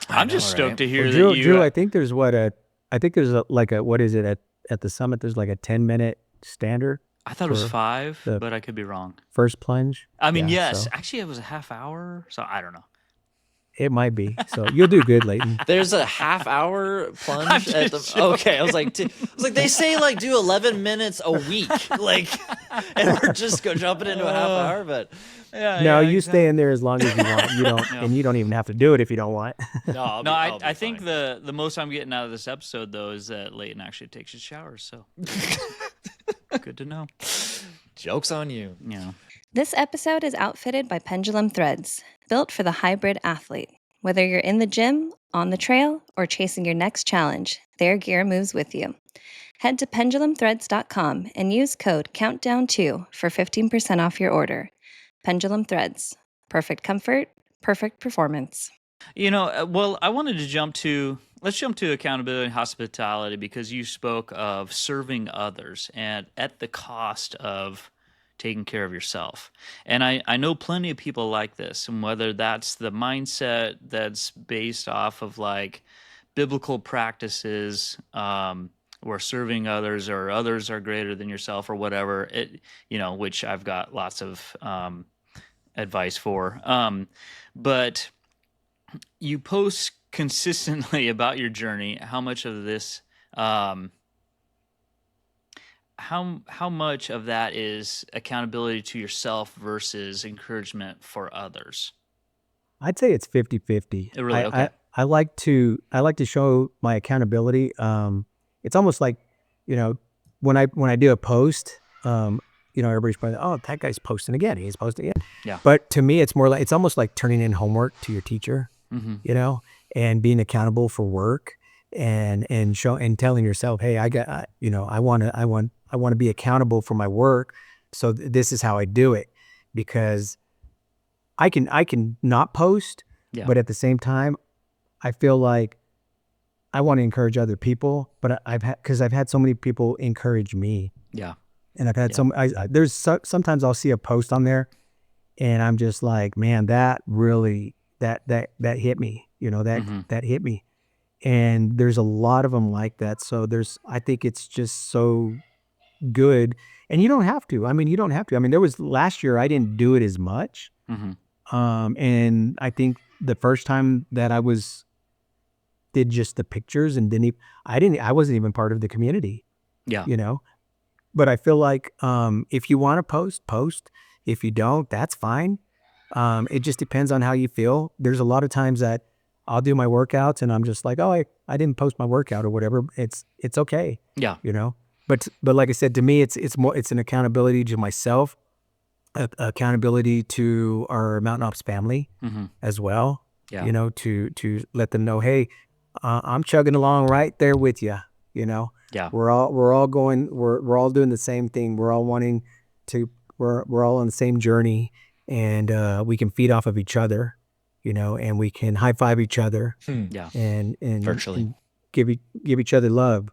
I'm just stoked to hear Drew, that you. Drew, I think there's what is it at the summit? There's like a 10-minute standard. I thought it was 5, but I could be wrong. First plunge. I mean, yes, actually, it was a half hour, so I don't know. It might be. So you'll do good, Layton. There's a half-hour plunge at the. Okay, I was like, they say like do 11 minutes a week, like, and we're just jumping into a half hour, but. You stay in there as long as you want. You don't, and you don't even have to do it if you don't want. I think the most I'm getting out of this episode though is that Layton actually takes his showers. So good to know. Joke's on you. Yeah. This episode is outfitted by Pendulum Threads, built for the hybrid athlete. Whether you're in the gym, on the trail, or chasing your next challenge, their gear moves with you. Head to pendulumthreads.com and use code COUNTDOWN2 for 15% off your order. Pendulum Threads. Perfect comfort, perfect performance. Well, I wanted to let's jump to accountability and hospitality because you spoke of serving others and at the cost of taking care of yourself. And I know plenty of people like this, and whether that's the mindset that's based off of like biblical practices, where serving others or others are greater than yourself or whatever, which I've got lots of advice for. But you post consistently about your journey. How much of this, how much of that is accountability to yourself versus encouragement for others? I'd say it's 50-50. Really? Okay. I like to show my accountability. It's almost like, when I do a post, everybody's probably, oh, that guy's posting again. He's posting again. Yeah. But to me, it's almost like turning in homework to your teacher, and being accountable for work and telling yourself, hey, I want to be accountable for my work. So this is how I do it, because I can not post, but at the same time, I feel like I want to encourage other people, but I've had so many people encourage me. Yeah. And I've had sometimes I'll see a post on there and I'm just like, man, that really, that hit me, that hit me. And there's a lot of them like that. So I think it's just so good. And you don't have to. I mean, there was last year, I didn't do it as much. And I think the first time that I did just the pictures and I wasn't even part of the community. Yeah. But I feel like if you want to post. If you don't, that's fine. It just depends on how you feel. There's a lot of times that I'll do my workouts and I'm just like, oh, I didn't post my workout or whatever. It's okay. Yeah. But like I said, to me, it's an accountability to myself, accountability to our Mountain Ops family as well. Yeah. To let them know, hey, I'm chugging along right there with you. Yeah. We're all doing the same thing. We're all we're all on the same journey, and we can feed off of each other, and we can high five each other. Yeah. And virtually. give each other love,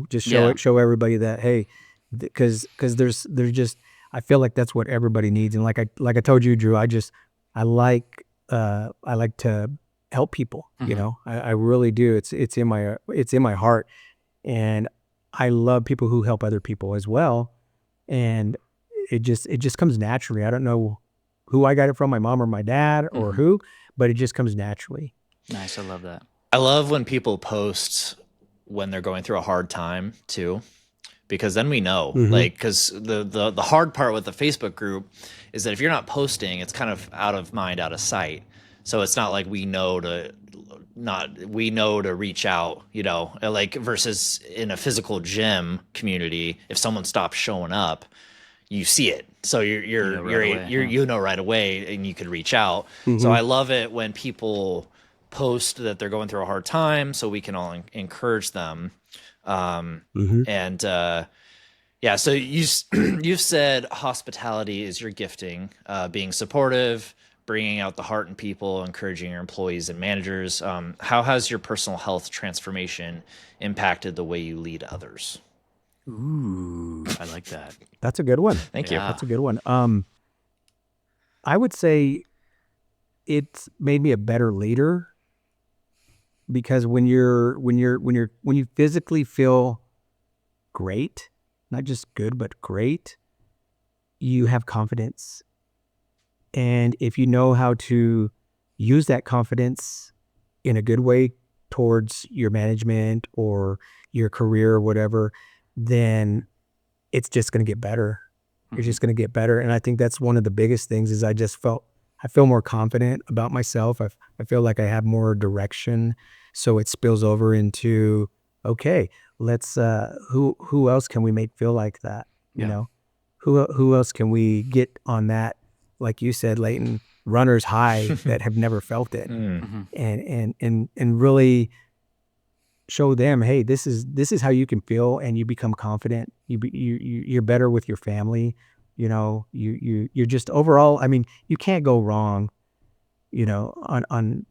just show everybody that, hey, because there's just, I feel like that's what everybody needs. And like I told you, Drew, I like to help people. I really do. It's in my heart, and I love people who help other people as well. And it just comes naturally. I don't know who I got it from, my mom or my dad or who, but it just comes naturally. Nice. I love that. I love when people post when they're going through a hard time too, because then we know, like, because the hard part with the Facebook group is that if you're not posting, it's kind of out of mind, out of sight. So it's not like we know to reach out, like versus in a physical gym community, if someone stops showing up, you see it. So you're right away, and you could reach out. So I love it when people post that they're going through a hard time, so we can all encourage them. And so you've said hospitality is your gifting, being supportive, bringing out the heart in people, encouraging your employees and managers. How has your personal health transformation impacted the way you lead others? Ooh, I like that. That's a good one. Thank you. That's a good one. I would say it's made me a better leader, because when you physically feel great, not just good but great, you have confidence. And if you know how to use that confidence in a good way towards your management or your career or whatever, then it's just going to get better. It's just going to get better. And I think that's one of the biggest things is I feel more confident about myself. I feel like I have more direction. So it spills over into, okay, let's, who else can we make feel like that? Who else can we get on that, like you said, Leighton, runner's high that have never felt it, and really show them, hey, this is how you can feel, and you become confident. You're better with your family. You're just overall. I mean, you can't go wrong. On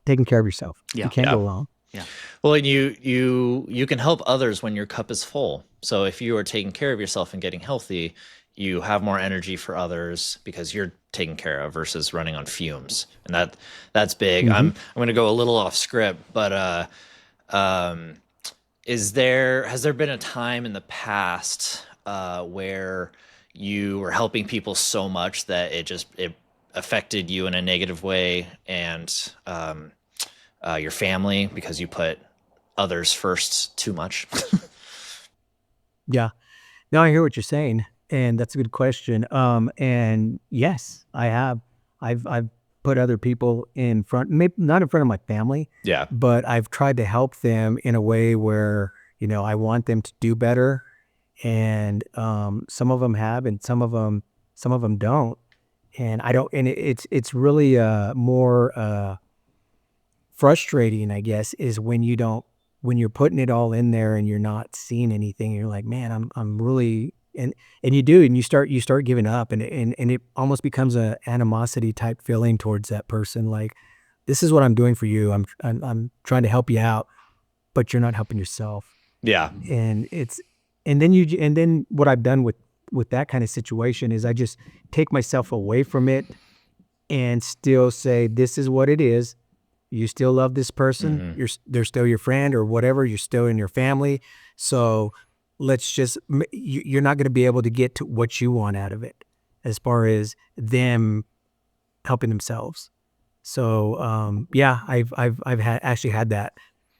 taking care of yourself. You can't go wrong. Yeah. Well, and you can help others when your cup is full. So if you are taking care of yourself and getting healthy, you have more energy for others because you're taken care of versus running on fumes. And that's big. I'm going to go a little off script, but has there been a time in the past where you were helping people so much that it affected you in a negative way, and your family, because you put others first too much? Yeah. No, I hear what you're saying, and that's a good question. And yes, I have. I've put other people in front, maybe not in front of my family. Yeah. But I've tried to help them in a way where, I want them to do better. And some of them have, and some of them don't. And I don't, and it's really more frustrating, I guess, is when you're putting it all in there and you're not seeing anything. You're like, man, I'm really, and you do, and you start giving up, and it almost becomes a animosity type feeling towards that person. Like, this is what I'm doing for you. I'm trying to help you out, but you're not helping yourself. Yeah. And then what I've done with that kind of situation is I just take myself away from it and still say, this is what it is. You still love this person. They're still your friend or whatever. You're still in your family. So you're not going to be able to get to what you want out of it as far as them helping themselves. So, I've actually had that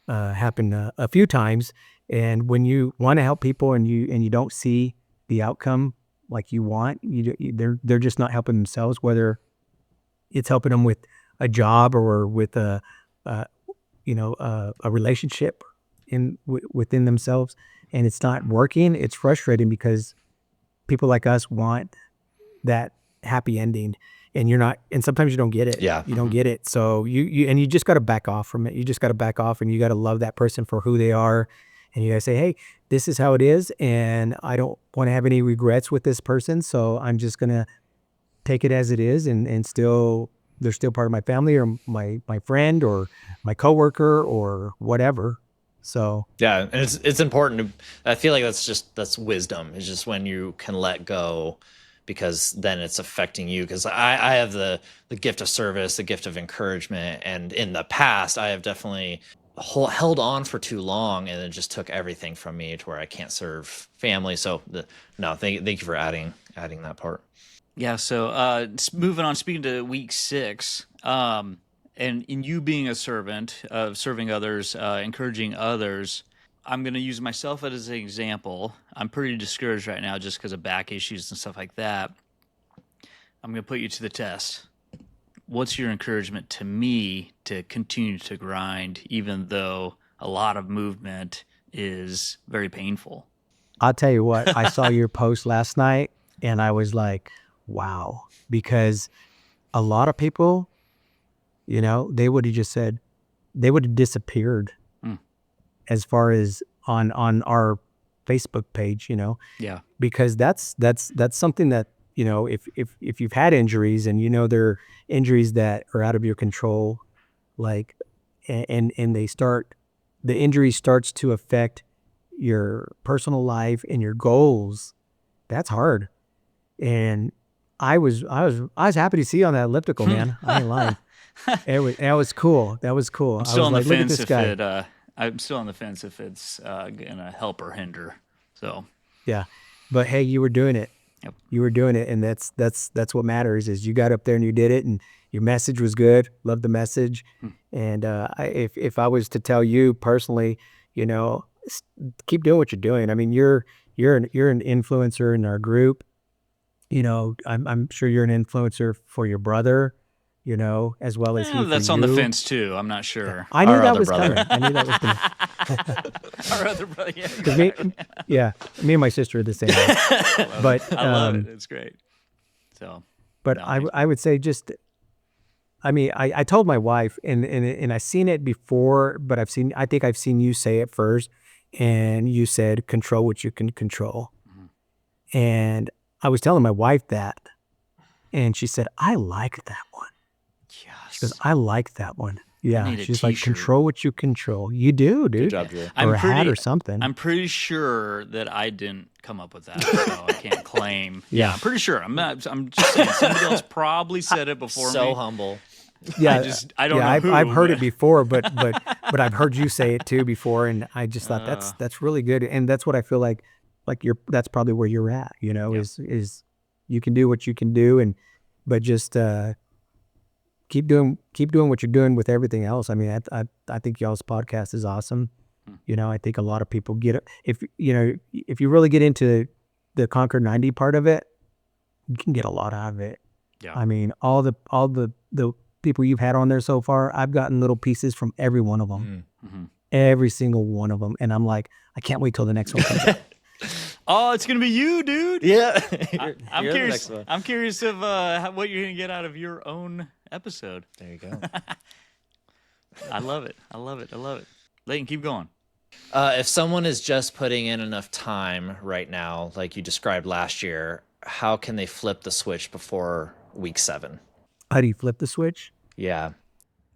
happen a few times. And when you want to help people and you don't see the outcome like you want, they're just not helping themselves, whether it's helping them with a job or with a relationship within themselves, and it's not working. It's frustrating because people like us want that happy ending, and you're not, and sometimes you don't get it. Yeah. You don't get it. So you just got to back off from it. You just got to back off, and you got to love that person for who they are. And you got to say, hey, this is how it is. And I don't want to have any regrets with this person. So I'm just going to take it as it is. And they're still part of my family or my friend or my coworker or whatever. So yeah, and it's important to, I feel like that's wisdom. It's just when you can let go, because then it's affecting you. Because I have the gift of service, the gift of encouragement, and in the past I have definitely held on for too long, and it just took everything from me to where I can't serve family. So thank you for adding that part. Yeah. So moving on, speaking to week 6, and in you being a servant of serving others, encouraging others, I'm going to use myself as an example. I'm pretty discouraged right now just because of back issues and stuff like that. I'm going to put you to the test. What's your encouragement to me to continue to grind, even though a lot of movement is very painful? I'll tell you what, I saw your post last night and I was like, wow, because a lot of people, they would have just said, they would have disappeared as far as on our Facebook page, Yeah. because that's something that, if you've had injuries and they're injuries that are out of your control, like, and the injury starts to affect your personal life and your goals, that's hard. And I was happy to see you on that elliptical, man. I ain't lying. That was cool. That was cool. I'm still I on was the like, look at fence this if guy. I'm still on the fence if it's gonna help or hinder. So Yeah. But hey, you were doing it. Yep. You were doing it, and that's what matters. Is you got up there and you did it, and your message was good. Loved the message. And if I was to tell you personally, keep doing what you're doing. I mean, you're an influencer in our group. I'm sure you're an influencer for your brother, as well as he for that's you. on the fence too. I'm not sure. I knew Our that other was brother. coming. I knew that was coming. Our other brother, yeah, 'Cause me and my sister are the same age. But I love it. It's great. So, but no, I would say just, I mean, I told my wife, and I've seen it before, but I think I've seen you say it first, and you said, control what you can control. And I was telling my wife that, and she said, I like that one. She goes, yes. I like that one. Yeah. need a She's like, t-shirt. control what you control. You do, dude. Good job, Drew. Or a hat or something. I'm pretty sure that I didn't come up with that, so I can't claim. Yeah. I'm pretty sure. I'm not. I'm just saying somebody else probably said it before So me. humble. Yeah, I don't know I've, who, I've heard but- it before, but I've heard you say it too before, and I just thought that's really good, and that's what I feel like that's probably where you're at, is you can do what you can do, but just keep doing what you're doing with everything else. I mean, I think y'all's podcast is awesome. I think a lot of people if you really get into the Conquer 90 part of it, you can get a lot out of it. Yeah. I mean, all the people you've had on there so far, I've gotten little pieces from every one of them, every single one of them, and I'm like, I can't wait till the next one comes out. Oh, it's gonna be you, dude. Yeah. I'm You're the curious. next one. I'm curious of what you're gonna get out of your own episode. There you go. I love it. Layton, keep going. If someone is just putting in enough time right now, like you described last year, how can they flip the switch before week 7? How do you flip the switch? Yeah.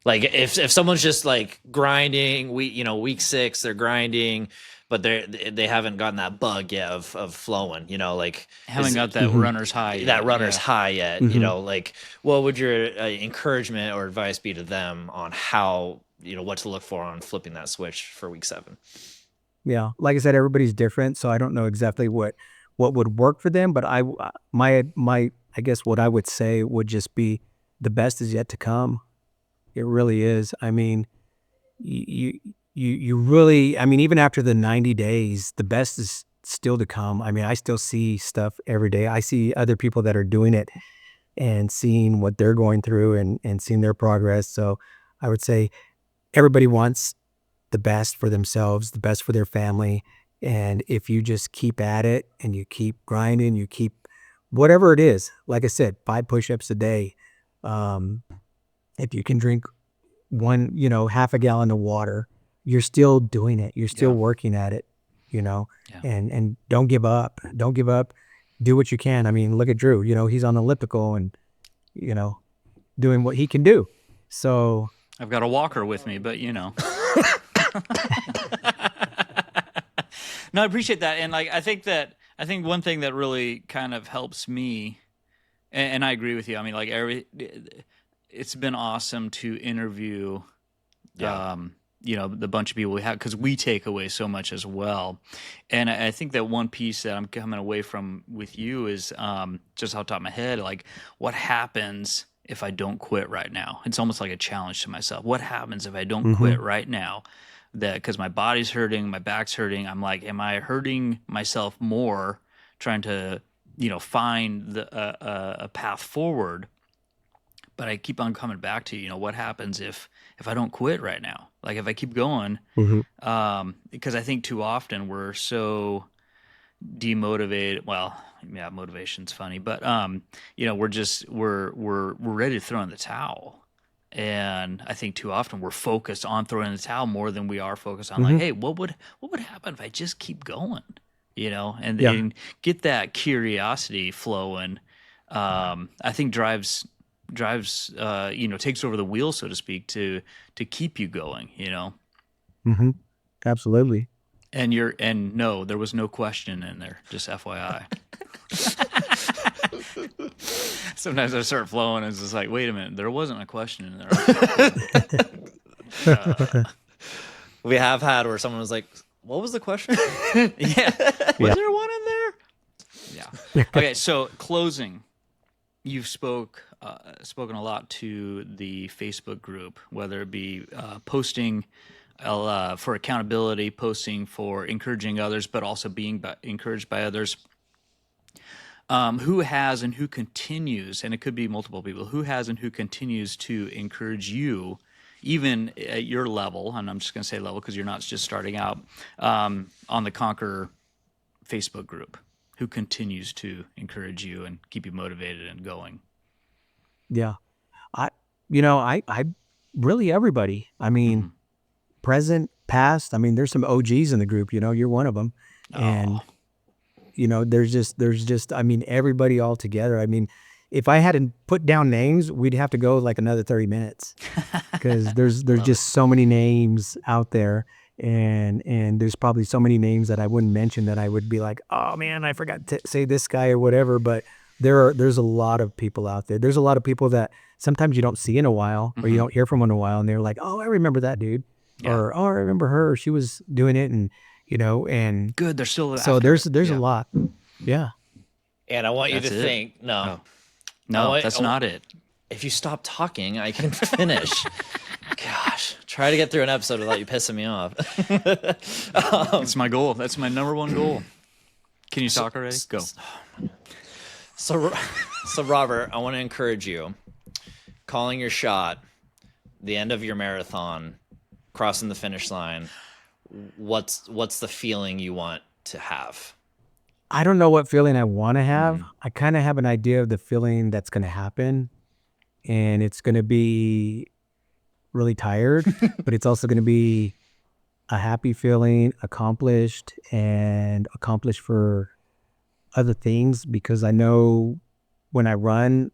Like if someone's just like grinding, week 6, they're grinding, but they haven't gotten that bug yet of flowing, like Haven't got that runner's high yet. that runner's Yeah. high yet, like what would your encouragement or advice be to them on how, what to look for on flipping that switch for week 7? Yeah, like I said, everybody's different, so I don't know exactly what would work for them. But I guess what I would say would just be the best is yet to come. It really is. I mean, you really, I mean, even after the 90 days, the best is still to come. I mean, I still see stuff every day. I see other people that are doing it and seeing what they're going through and seeing their progress. So I would say everybody wants the best for themselves, the best for their family. And if you just keep at it and you keep grinding, you keep whatever it is, like I said, 5 push-ups a day. If you can drink one, half a gallon of water, you're still doing it. You're still working at it, and don't give up. Don't give up. Do what you can. I mean, look at Drew, he's on the elliptical and, doing what he can do. So I've got a walker with me, but No, I appreciate that. And like, I think one thing that really kind of helps me, and I agree with you. I mean, like it's been awesome to interview, the bunch of people we have, because we take away so much as well. And I think that one piece that I'm coming away from with you is just off the top of my head, like, what happens if I don't quit right now? It's almost like a challenge to myself. What happens if I don't quit right now? That because my body's hurting, my back's hurting. I'm like, am I hurting myself more trying to, find a path forward? But I keep on coming back to, what happens if I don't quit right now? Like if I keep going, because I think too often we're so demotivated. Well, yeah, motivation's funny, but we're ready to throw in the towel. And I think too often we're focused on throwing in the towel more than we are focused on like, hey, what would happen if I just keep going? And get that curiosity flowing. I think drives takes over the wheel, so to speak, to keep you going. Absolutely. And no, there was no question in there, just FYI. Sometimes I start flowing and it's just like, wait a minute, there wasn't a question in there. We have had where someone was like, what was the question? Yeah. Was there one in there? Yeah. Okay, so closing. You've spoken a lot to the Facebook group, whether it be posting for accountability, posting for encouraging others, but also being encouraged by others. Who has and who continues, and it could be multiple people, who has and who continues to encourage you, even at your level, and I'm just going to say level because you're not just starting out, on the Conquer Facebook group, who continues to encourage you and keep you motivated and going? Yeah. I really everybody. I mean, present, past. I mean, there's some OGs in the group, you're one of them. And, there's just, I mean, everybody all together. I mean, if I hadn't put down names, we'd have to go like another 30 minutes because there's just so many names out there. And there's probably so many names that I wouldn't mention that I would be like, oh man, I forgot to say this guy or whatever. But there's a lot of people out there. There's a lot of people that sometimes you don't see in a while or you don't hear from in a while. And they're like, oh, I remember that dude. Yeah. Or, oh, I remember her. She was doing it. And, and good. They're still so there's a lot. Yeah. And I want you to think, no, that's not it. If you stop talking, I can finish. Gosh, try to get through an episode without you pissing me off. That's my goal. That's my number one goal. Can you talk already? Go. So Robert, I want to encourage you. Calling your shot, the end of your marathon, crossing the finish line. What's the feeling you want to have? I don't know what feeling I want to have. I kind of have an idea of the feeling that's going to happen, and it's going to be really tired, but it's also going to be a happy feeling, accomplished for other things, because I know when I run,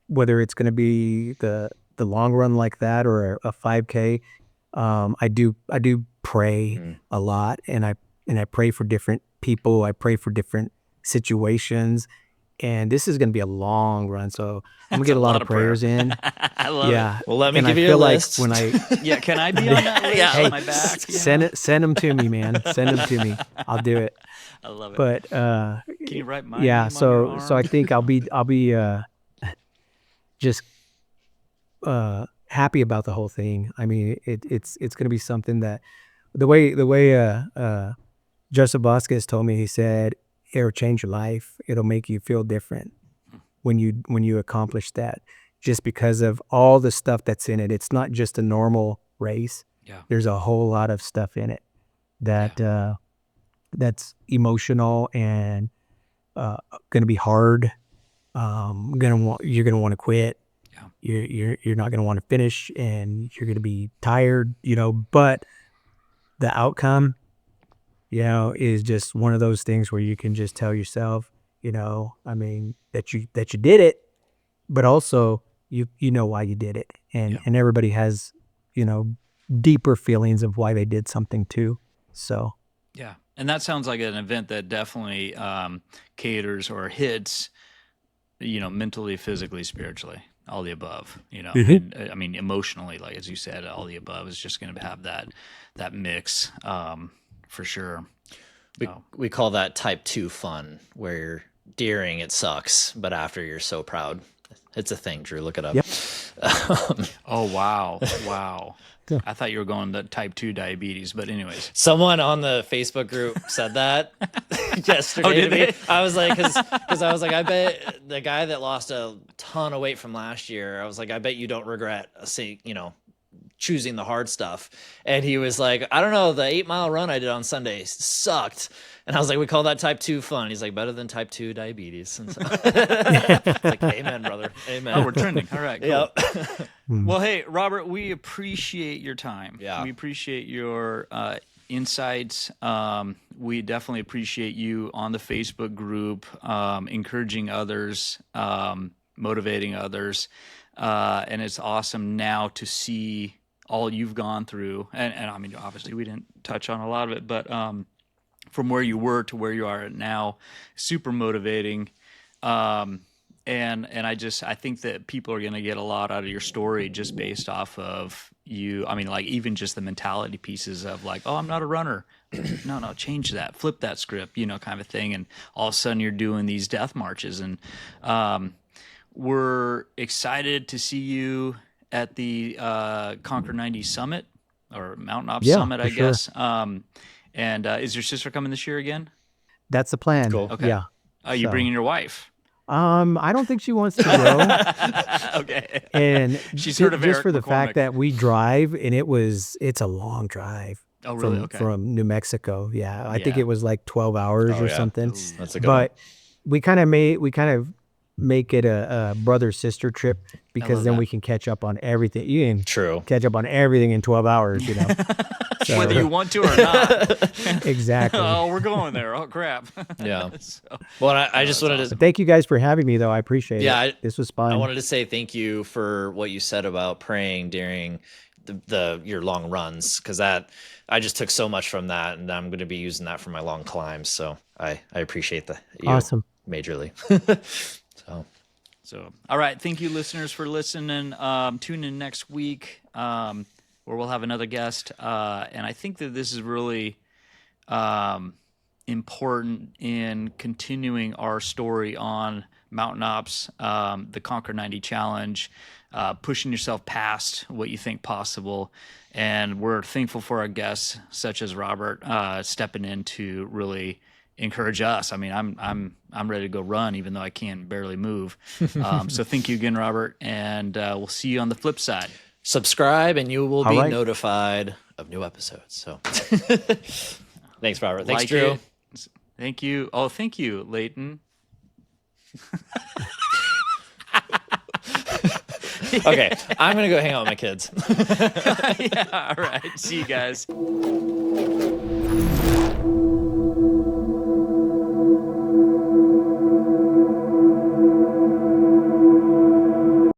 whether it's going to be the long run like that or a 5K, I do pray a lot, and I pray for different people. I pray for different situations, and this is going to be a long run, so I'm gonna get a lot of prayers in. I love it. Well, let me give you a list. Like when yeah, can I be on that list? Yeah, on my back. Send them to me, man. Send them to me. I'll do it. I love it. But can you write my yeah, name so on your arm? so I think I'll be just happy about the whole thing. I mean, it's going to be something that the way Joseph Vasquez told me, he said, it'll change your life. It'll make you feel different when you accomplish that, just because of all the stuff that's in it. It's not just a normal race. Yeah. There's a whole lot of stuff in it that that's emotional and going to be hard. You're going to want to quit. Yeah. You're not going to want to finish, and you're going to be tired, but the outcome, is just one of those things where you can just tell yourself, I mean, that you did it, but also you know why you did it. And everybody has, deeper feelings of why they did something too. So Yeah. And that sounds like an event that definitely caters or hits, mentally, physically, spiritually, all the above, Mhm. and, I mean, emotionally, like, as you said, all the above is just going to have that mix, for sure. We call that type 2 fun, where you're during it sucks, but after you're so proud. It's a thing, Drew. Look it up. Yep. Oh, wow. Wow. Yeah. I thought you were going to type 2 diabetes, but anyways. Someone on the Facebook group said that yesterday Oh, did to me. they? I was like, because I was like, I bet the guy that lost a ton of weight from last year, I was like, I bet you don't regret choosing the hard stuff. And he was like, I don't know, the 8-mile run I did on Sunday sucked. And I was like, we call that type 2 fun. He's like, better than type 2 diabetes. And so, like, amen, brother. Amen. Oh, we're trending. All right, cool. Yep. Well, hey, Robert, we appreciate your time. Yeah. We appreciate your insights. We definitely appreciate you on the Facebook group, encouraging others, motivating others. And it's awesome now to see all you've gone through. And I mean, obviously we didn't touch on a lot of it, but from where you were to where you are now, super motivating. And I think that people are going to get a lot out of your story just based off of you. I mean, like, even just the mentality pieces of like, oh, I'm not a runner. No, change that, flip that script, kind of thing. And all of a sudden you're doing these death marches. And we're excited to see you at the Conquer 90 Summit, or Mountain Ops Summit, I sure. guess. And is your sister coming this year again? That's the plan. Cool. Okay. Yeah. Are you So- bringing your wife? I don't think she wants to go. Okay. And She's heard of just Eric for the McCormick. fact that we drive, and it's a long drive Oh, really? from, Okay. from New Mexico. Yeah. I think Yeah. it was like 12 hours Oh, or yeah. something. That's a good one. But we kind of make it a brother-sister trip, because love then that. we can catch up on everything. You can True. catch up on everything in 12 hours, So- Whether you want to or not. Exactly. Oh, we're going there. Oh, crap. Yeah. So, Well, I just wanted to Thank you guys for having me, though. I appreciate Yeah, it. This was fun. I wanted to say thank you for what you said about praying during your long runs, because I just took so much from that, and I'm going to be using that for my long climbs. So I appreciate you Awesome. majorly. So, all right. Thank you, listeners, for listening. Tune in next week, where we'll have another guest. And I think that this is really important in continuing our story on Mountain Ops, the Conquer 90 Challenge, pushing yourself past what you think possible. And we're thankful for our guests, such as Robert, stepping in to really encourage us. I mean, I'm ready to go run, even though I can barely move. So thank you again, Robert, and we'll see you on the flip side. Subscribe, and you will be right. notified of new episodes. So thanks, Robert. Thanks, Like Drew. it. Thank you. Oh, thank you, Leighton. Okay, I'm gonna go hang out with my kids. Yeah, all right. See you guys.